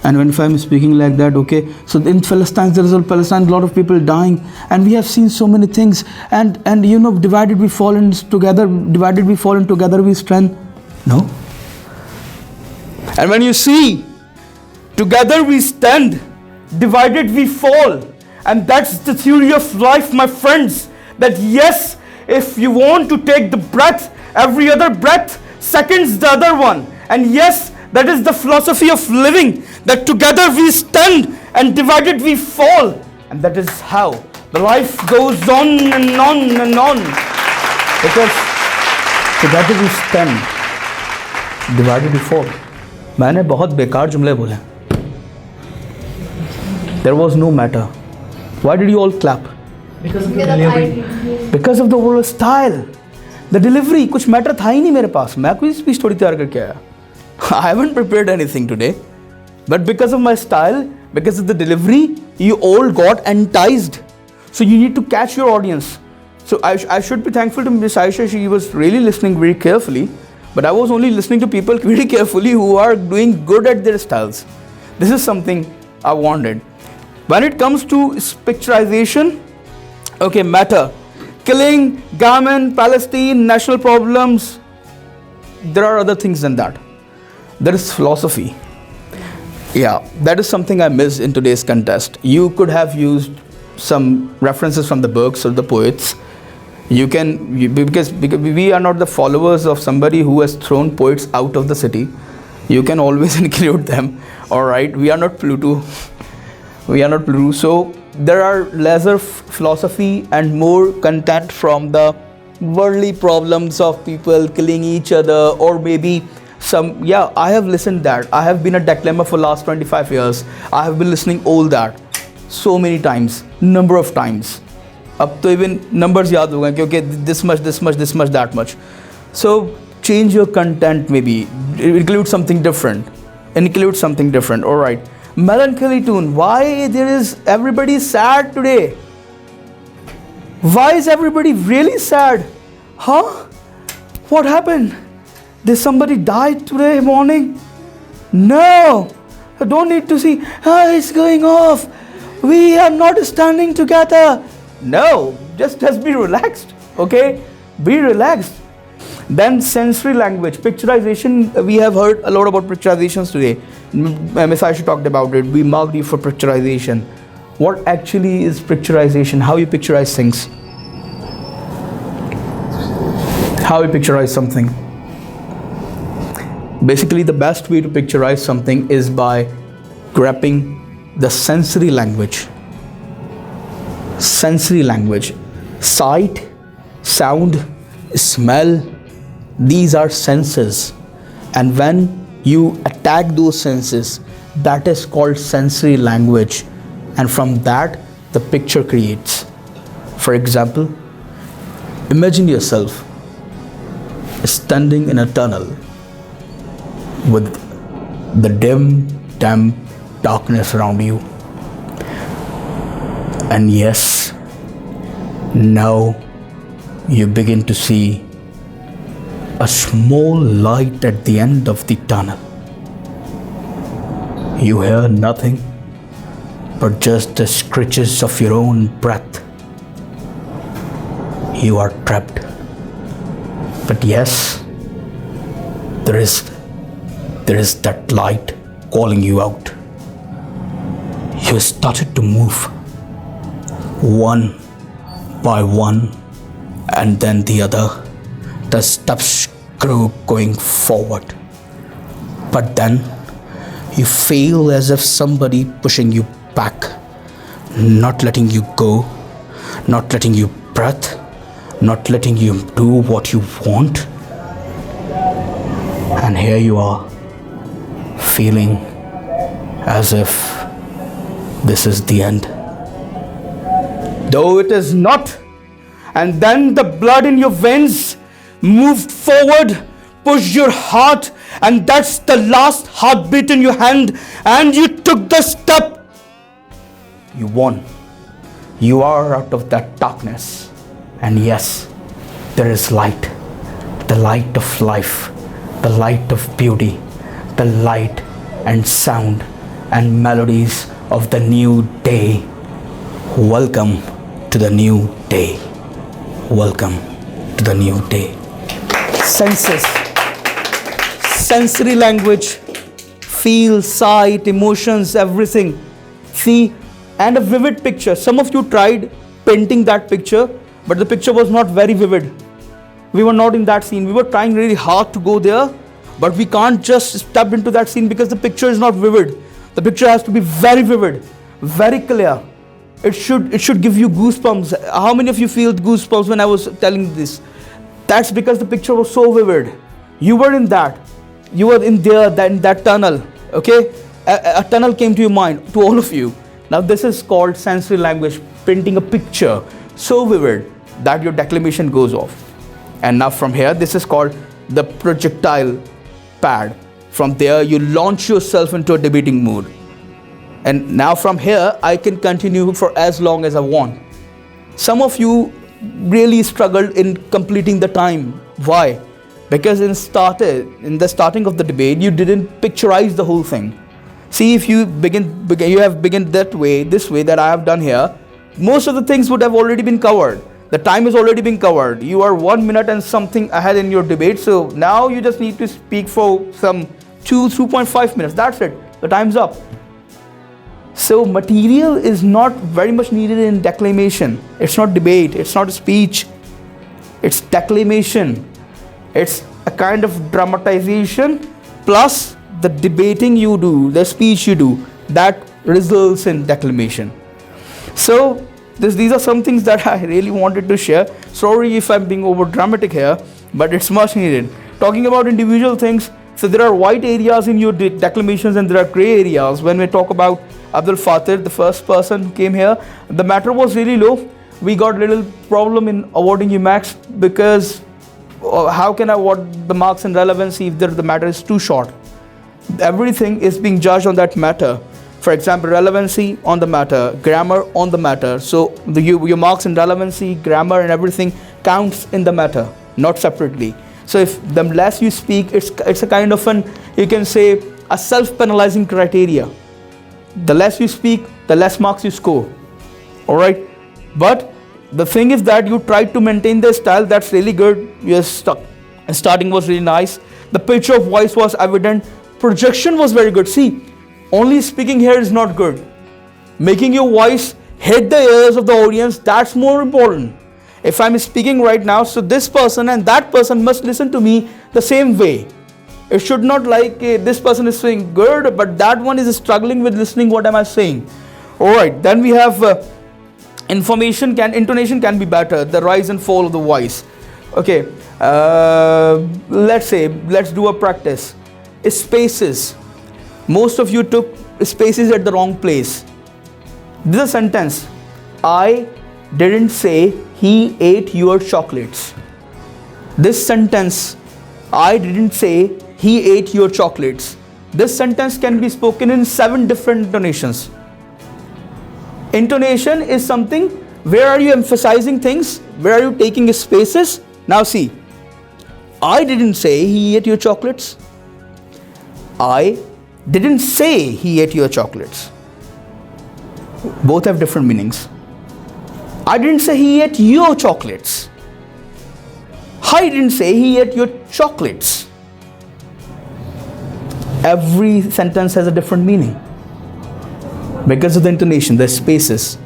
And when I'm speaking like that, okay, so in Palestine, there is a lot of people dying, and we have seen so many things, and you know, divided we fall together we strength. No. And when you see, together we stand, divided we fall. And that's the theory of life, my friends. That yes, if you want to take the breath, every other breath seconds the other one. And yes, That is the philosophy of living, that together we stand and divided we fall. And that is how the life goes on and on and on. Because together we stand, divided we fall. मैंने बहुत बेकार जुमले बोले. There was no matter. Why did you all clap? Because of the delivery. Because of the overall style. The delivery, कुछ matter था ही नहीं मेरे पास. मैं कोई speech थोड़ी तैयार करके आया. I haven't prepared anything today. But because of my style, because of the delivery, you all got enticed. So you need to catch your audience. So I should be thankful to Miss Aisha. She was really listening very carefully. But I was only listening to people very carefully who are doing good at their styles. This is something I wanted. When it comes to picturization, okay, matter. Killing, garment, Palestine, national problems. There are other things than that. There is philosophy. Yeah, that is something I missed in today's contest. You could have used some references from the books or the poets. Because we are not the followers of somebody who has thrown poets out of the city. You can always include them. Alright, we are not Pluto. So there are lesser philosophy and more content from the worldly problems of people killing each other, or maybe some, yeah, I have listened that. I have been a declaimer for last 25 years. I have been listening all that so many times, number of times. Up to even numbers yaad ho gaye, okay, this much, that much. So change your content, maybe include something different. All right. Melancholy tune. Why there is everybody sad today? Why is everybody really sad? Huh? What happened? Did somebody die today morning? No. I don't need to see, it's going off. We are not standing together. No, just be relaxed, okay? Be relaxed. Then sensory language, picturization. We have heard a lot about picturizations today. Miss Aisha talked about it. We marked you for picturization. What actually is picturization? How you picturize things? How you picturize something? Basically, the best way to picturize something is by grabbing the sensory language. Sensory language. Sight, sound, smell, these are senses. And when you attack those senses, that is called sensory language. And from that, the picture creates. For example, imagine yourself standing in a tunnel with the dim, damp darkness around you. And yes, now you begin to see a small light at the end of the tunnel. You hear nothing but just the screeches of your own breath. You are trapped. But yes, there is that light calling you out. You started to move one by one, and then the other. The steps grew going forward. But then you feel as if somebody pushing you back, not letting you go, not letting you breathe, not letting you do what you want. And here you are, feeling as if this is the end. Though it is not. And then the blood in your veins moved forward, pushed your heart, and that's the last heartbeat in your hand, and you took the step. You won. You are out of that darkness. And yes, there is light. The light of life, the light of beauty, the light and sound and melodies of the new day. Welcome to the new day. Welcome to the new day. Senses, sensory language, feel, sight, emotions, everything. See, and a vivid picture. Some of you tried painting that picture, but the picture was not very vivid. We were not in that scene. We were trying really hard to go there, but we can't just step into that scene because the picture is not vivid. The picture has to be very vivid, very clear. It should give you goosebumps. How many of you feel goosebumps when I was telling this? That's because the picture was so vivid. You were in that. You were in there, in that tunnel. Okay? A tunnel came to your mind, to all of you. Now this is called sensory language, painting a picture so vivid that your declamation goes off. And now from here, this is called the projectile pad. From there, you launch yourself into a debating mood. And now from here, I can continue for as long as I want. Some of you really struggled in completing the time. Why? Because in the starting of the debate, you didn't picturize the whole thing. See, if you have begun this way that I have done here, most of the things would have already been covered. The time has already been covered. You are 1 minute and something ahead in your debate. So now you just need to speak for some 2.5 minutes. That's it. The time's up. So material is not very much needed in declamation. It's not debate. It's not speech. It's declamation. It's a kind of dramatization plus the debating you do, the speech you do, that results in declamation. So these are some things that I really wanted to share. Sorry if I'm being over dramatic here, but it's much needed. Talking about individual things, so there are white areas in your declamations and there are gray areas. When we talk about Abdul Fatir, the first person who came here, the matter was really low. We got a little problem in awarding you marks because how can I award the marks in relevancy if the matter is too short? Everything is being judged on that matter. For example, relevancy on the matter, grammar on the matter. So your marks in relevancy, grammar and everything counts in the matter, not separately. So if the less you speak, it's a kind of you can say a self-penalizing criteria. The less you speak, the less marks you score. Alright? But the thing is that you tried to maintain the style, that's really good. Your starting was really nice. The pitch of voice was evident. Projection was very good. See, only speaking here is not good. Making your voice hit the ears of the audience, that's more important. If I'm speaking right now, so this person and that person must listen to me the same way. It should not like this person is saying good, but that one is struggling with listening what am I saying. Alright, then we have intonation can be better, the rise and fall of the voice. Okay, let's do a practice. Spaces. Most of you took spaces at the wrong place. This is a sentence. I didn't say he ate your chocolates. This sentence, I didn't say he ate your chocolates. This sentence can be spoken in 7 different intonations. Intonation is something, where are you emphasizing things? Where are you taking spaces? Now see, I didn't say he ate your chocolates. I didn't say he ate your chocolates. Both have different meanings. I didn't say he ate your chocolates. I didn't say he ate your chocolates. Every sentence has a different meaning because of the intonation, the spaces.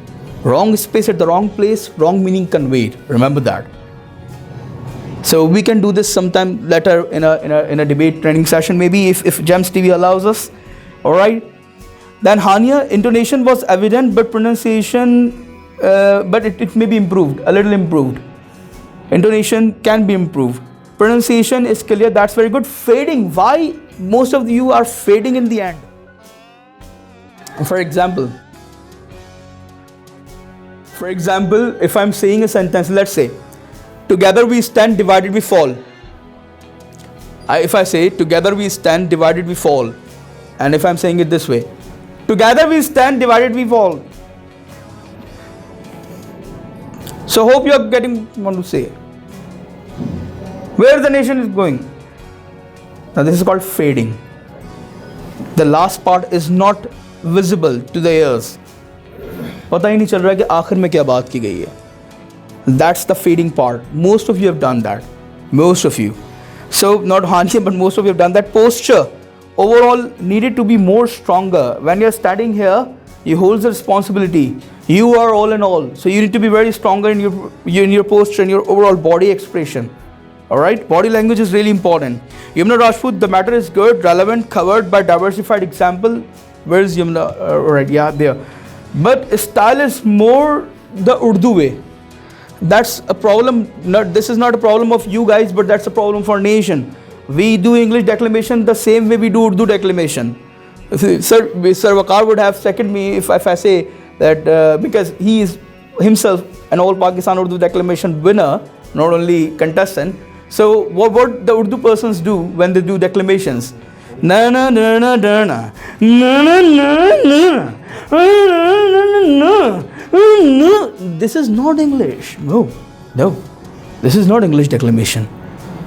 Wrong space at the wrong place, wrong meaning conveyed. Remember that. So we can do this sometime later in a debate training session, maybe if Gems TV allows us. All right. Then Hania, intonation was evident, but pronunciation, but it may be improved, a little improved. Intonation can be improved. Pronunciation is clear. That's very good. Fading. Why most of you are fading in the end? For example, if I'm saying a sentence, let's say, together we stand, divided we fall. If I say, together we stand, divided we fall. And if I'm saying it this way, together we stand, divided we fall. So hope you are getting what to say. Where the nation is going. Now this is called fading. The last part is not visible to the ears. पता ही नहीं चल रहा कि आखिर में क्या बात की गई है. That's the fading part. Most of you have done that. Most of you. So not Hania, but most of you have done that. Posture overall needed to be more stronger. When you're standing here, you hold the responsibility. You are all in all. So you need to be very stronger in your posture and your overall body expression. Alright, body language is really important. Youmna Rajput, the matter is good, relevant, covered by diversified example. Where is Youmna? Alright, yeah, there. But style is more the Urdu way. That's a problem. This is not a problem of you guys, but that's a problem for nation. We do English declamation the same way we do Urdu declamation. Sir Waqar would have seconded me if I say that because he is himself an all Pakistan Urdu declamation winner, not only contestant. So what the Urdu persons do when they do declamations? Na na na na na na na na na na. This is not English. No. This is not English declamation.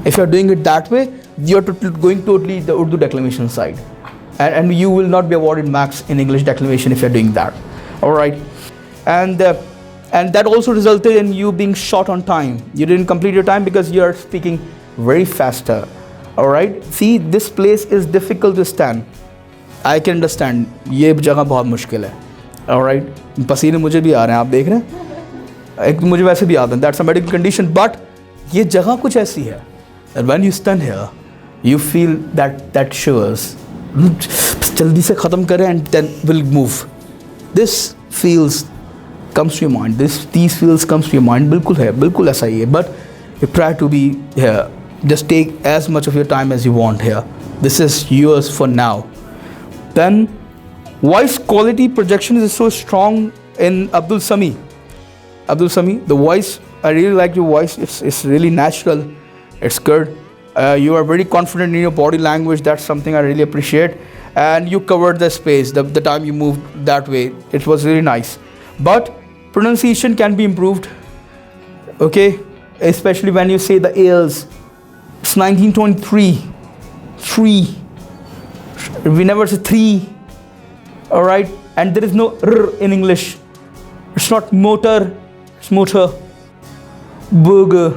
If you are doing it that way, you are going totally the Urdu declamation side, and you will not be awarded marks in English declamation if you are doing that. All right, and that also resulted in you being short on time. You didn't complete your time because you are speaking very faster. All right. See, this place is difficult to stand. I can understand. ये जगह बहुत मुश्किल है. All right. पसीने मुझे भी आ रहे हैं. आप देख रहे हैं? एक मुझे वैसे भी आता है. That's a medical condition. But ये जगह कुछ ऐसी है. And when you stand here, you feel that shivers. जल्दी से ख़त्म करें and then we'll move. This feels comes to your mind. These feels comes to your mind. बिल्कुल है. बिल्कुल ऐसा ही है. But you try to be here. Just take as much of your time as you want here. This is yours for now. Then voice quality projection is so strong in Abdul Sami. Abdul Sami, the voice, I really like your voice. It's really natural. It's good. You are very confident in your body language. That's something I really appreciate. And you covered the space, the time you moved that way. It was really nice. But pronunciation can be improved. Okay? Especially when you say the L's. It's 1923. 3. We never say 3. Alright? And there is no R in English. It's not motor. It's motor. Burger.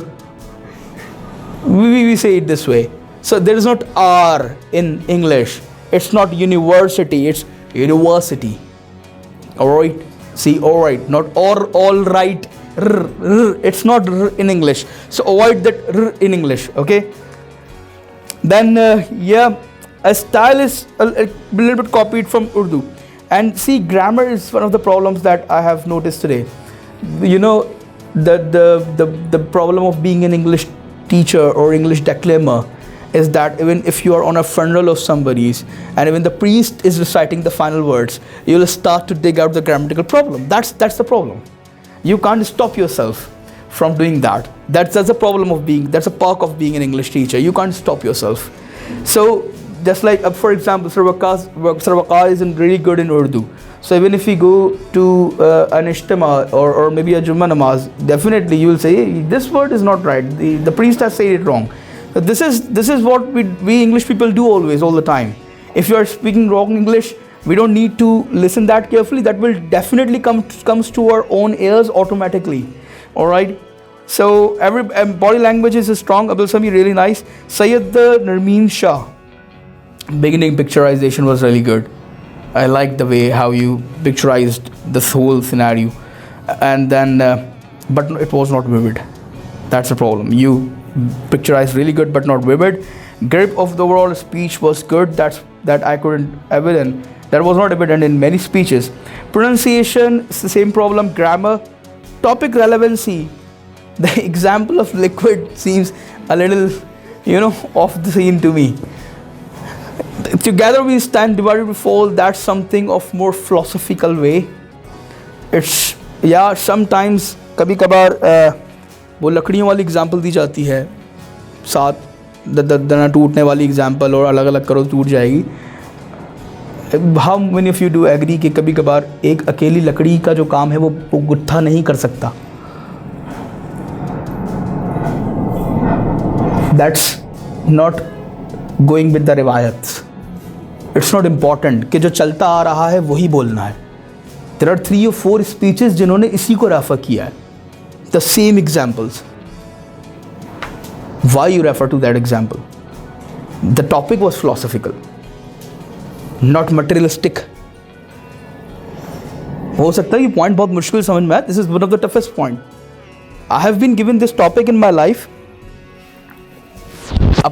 We say it this way. So there is not R in English. It's not university. It's university. Alright? See, alright. Not or, all right. R. It's not R in English. So avoid that R in English. Okay? Then, yeah, a style is a little bit copied from Urdu. And see, grammar is one of the problems that I have noticed today. You know, the problem of being an English teacher or English declaimer is that even if you are on a funeral of somebody's and even the priest is reciting the final words, you will start to dig out the grammatical problem. That's the problem. You can't stop yourself from doing that. That's a problem of being, that's a perk of being an English teacher. You can't stop yourself. So just like, for example, Sir Waqar isn't really good in Urdu. So even if we go to an Ijtima or maybe a Jummah Namaz, definitely you will say, hey, this word is not right. The priest has said it wrong. So this is what we English people do always, all the time. If you are speaking wrong English, we don't need to listen that carefully. That will definitely comes to our own ears automatically. All right. So every body language is strong. Abdul Sami, really nice. Syeda Narmeen Shah. Beginning picturization was really good. I like the way how you picturized this whole scenario, and then but it was not vivid. That's the problem. You picturized really good but not vivid. Grip of the overall speech was good. That I couldn't evident. That was not evident in many speeches. Pronunciation is the same problem. Grammar, topic relevancy. The example of liquid seems a little, off the scene to me. Together we stand, divided we fall. That's something of more philosophical way. It's sometimes कभी कभार वो लकड़ियों वाली example दी जाती है, साथ दना टूटने वाली एग्जांपल और अलग अलग करो टूट जाएगी. How many of you do agree कि कभी कभार एक अकेली लकड़ी का जो काम है वो गुत्था नहीं कर सकता? That's not going with the रिवायत. It's not important कि जो चलता आ रहा है वही बोलना है. There are 3 or 4 speeches जिन्होंने इसी को रेफर किया है. The same examples. Why you refer to that example? The topic was philosophical, not materialistic. हो सकता है ये point बहुत मुश्किल समझ में आए. This is one of the toughest point. I have been given this topic in my life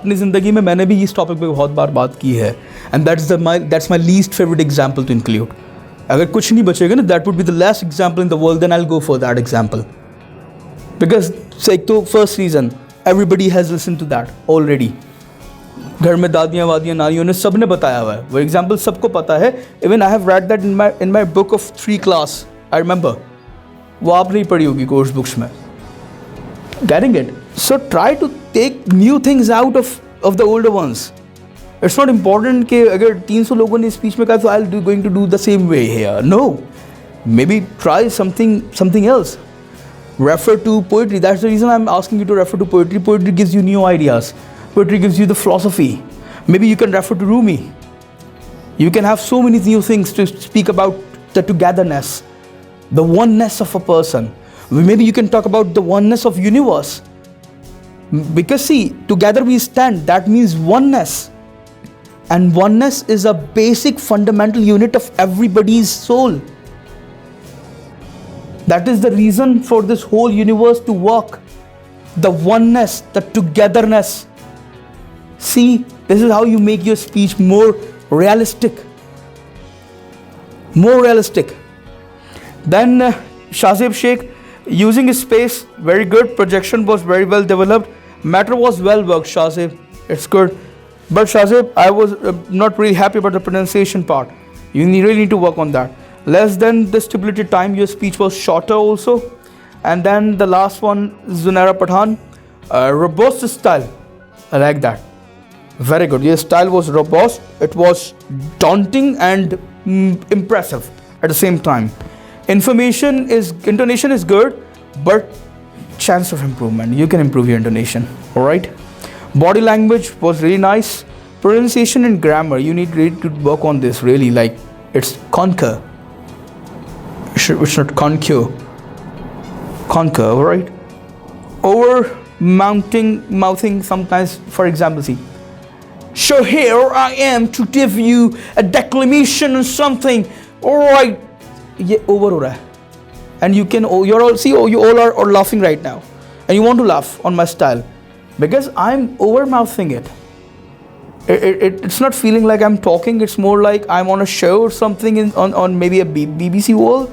अपनी ज़िंदगी में मैंने भी इस टॉपिक पे बहुत बार बात की है, and that's my least favourite example to include. अगर कुछ नहीं बचेगा ना, that would be the last example in the world, then I will go for that example. Because एक तो first reason, everybody has listen to that already. घर में दादियाँ वादियाँ नानियों ने सब ने बताया हुआ है, वो एग्जाम्पल सबको पता है. Even I have read that in my book of 3 class, I remember. वो आप नहीं पढ़ी होगी कोर्स बुक्स में. Getting it? So try to take new things out of the older ones. It's not important कि अगर 300 लोगों ने स्पीच में कहा तो I'll going to do the same way here. No. Maybe try something else. Refer to poetry. That's the reason I'm asking you to refer to poetry. Poetry gives you new ideas. Poetry gives you the philosophy. Maybe you can refer to Rumi. You can have so many new things to speak about the togetherness, the oneness of a person. Maybe you can talk about the oneness of universe. Because see, together we stand, that means oneness. And oneness is a basic fundamental unit of everybody's soul. That is the reason for this whole universe to work. The oneness, the togetherness. See, this is how you make your speech more realistic. More realistic. Then Shahzaib Shaikh, using his space, very good. Projection was very well developed. Matter was well worked, Shahzaib. It's good. But Shahzaib, I was not really happy about the pronunciation part. You really need to work on that. Less than the stipulated time, your speech was shorter also. And then the last one, Zunaira Pathan, robust style. I like that. Very good. Your style was robust. It was daunting and impressive at the same time. Intonation is good, but chance of improvement. You can improve your intonation. All right. Body language was really nice. Pronunciation and grammar, you need really to work on this. Really, like it's conquer. It's not conquer. Conquer. All right. Over mouthing sometimes. For example, see. So here I am to give you a declamation or something. All right. ये over हो रहा है, and you all are laughing right now, and you want to laugh on my style because I'm over mouthing it. It's not feeling like I'm talking. It's more like I'm on a show or something on maybe a BBC World.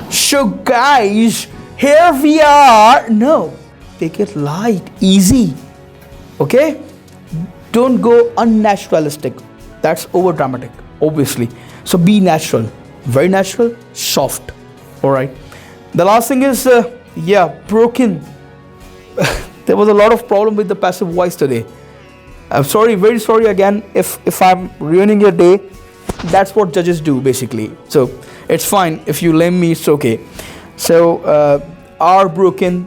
So guys, here we are. No, take it light, easy. Okay, don't go unnaturalistic. That's over dramatic, obviously. So be natural, very natural, soft. All right. The last thing is, broken. There was a lot of problem with the passive voice today. I'm sorry, very sorry again if I'm ruining your day. That's what judges do basically. So it's fine if you blame me. It's okay. So are broken.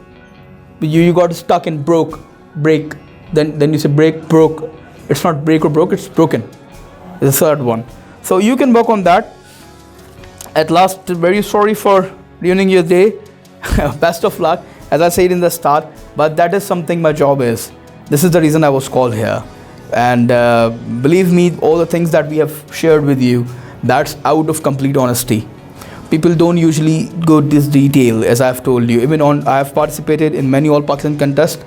You got stuck in break. Then you say break, broke. It's not break or broke. It's broken. The third one. So you can work on that. At last, very sorry for ruining your day. Best of luck, as I said in the start. But that is something my job is. This is the reason I was called here. And believe me, all the things that we have shared with you, that's out of complete honesty. People don't usually go this detail, as I have told you. I have participated in many All-Pakistan contests.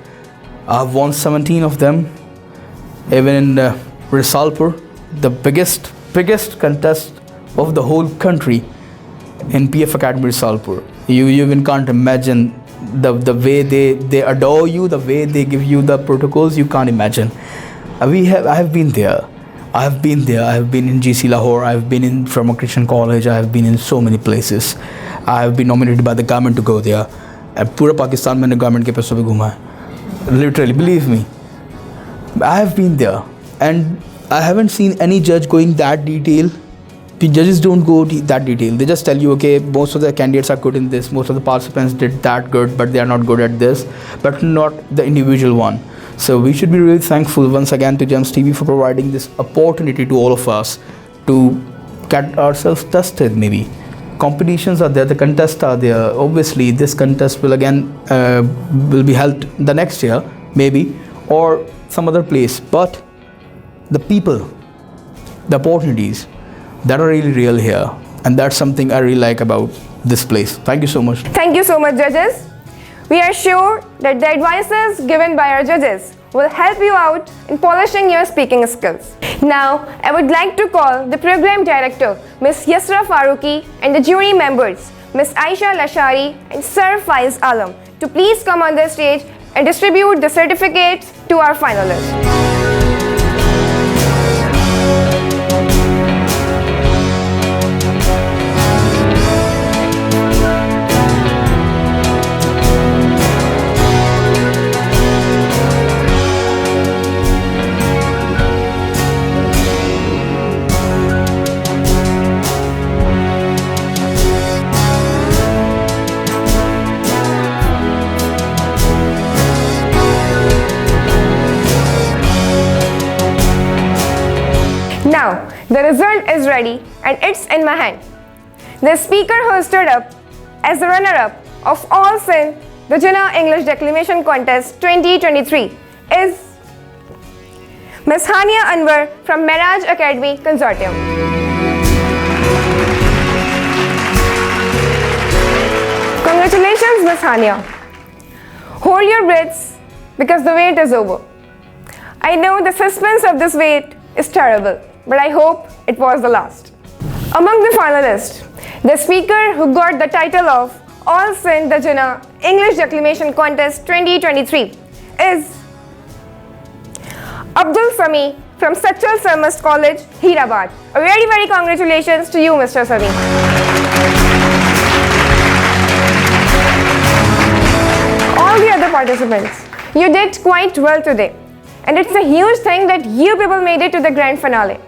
I have won 17 of them. Even in Rasool, the biggest contest of the whole country in PF Academy Rasool. You even can't imagine the way they adore you, the way they give you the protocols. You can't imagine. I have been there. I have been in GC Lahore. I have been in from a Christian college. I have been in so many places. I have been nominated by the government to go there. पूरा पाकिस्तान मैंने government के पैसों पे घूमा है. Literally, believe me. I have been there, and I haven't seen any judge going that detail. The judges don't go that detail. They just tell you, okay, most of the candidates are good in this, most of the participants did that good, but they are not good at this, but not the individual one. So we should be really thankful once again to Gems TV for providing this opportunity to all of us to get ourselves tested. Maybe competitions are there, the contests are there. Obviously, this contest will again will be held the next year, maybe, or some other place. But the people, the opportunities, that are really real here, and that's something I really like about this place. Thank you so much. Thank you so much, judges. We are sure that the advices given by our judges will help you out in polishing your speaking skills. Now, I would like to call the program director, Ms. Yasra Farooqui, and the jury members, Ms. Aisha Lashari and Sir Faiz Alam, to please come on the stage and distribute the certificates to our finalists. Now, the result is ready and it's in my hand. The speaker who stood up as the runner-up of All-Sindh the Jinnah English Declamation Contest 2023 is Ms. Hania Anwar from Miraj Academy Consortium. Congratulations, Ms. Hania. Hold your breaths because the wait is over. I know the suspense of this wait is terrible, but I hope it was the last. Among the finalists, the speaker who got the title of All-Sindh the Jinnah English Declamation Contest 2023 is Abdul Sami from Sachal Sarmast College, Hyderabad. A very congratulations to you, Mr. Sami. All the other participants, you did quite well today. And it's a huge thing that you people made it to the grand finale.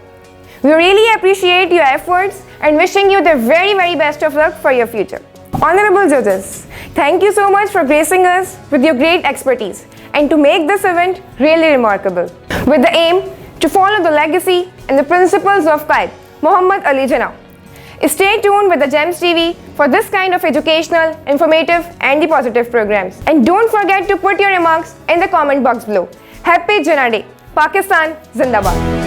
We really appreciate your efforts and wishing you the very best of luck for your future. Honorable judges, thank you so much for gracing us with your great expertise and to make this event really remarkable. With the aim to follow the legacy and the principles of Qaid Muhammad Ali Jinnah. Stay tuned with the GEMS TV for this kind of educational, informative and the positive programs. And don't forget to put your remarks in the comment box below. Happy Jinnah Day. Pakistan Zindabad.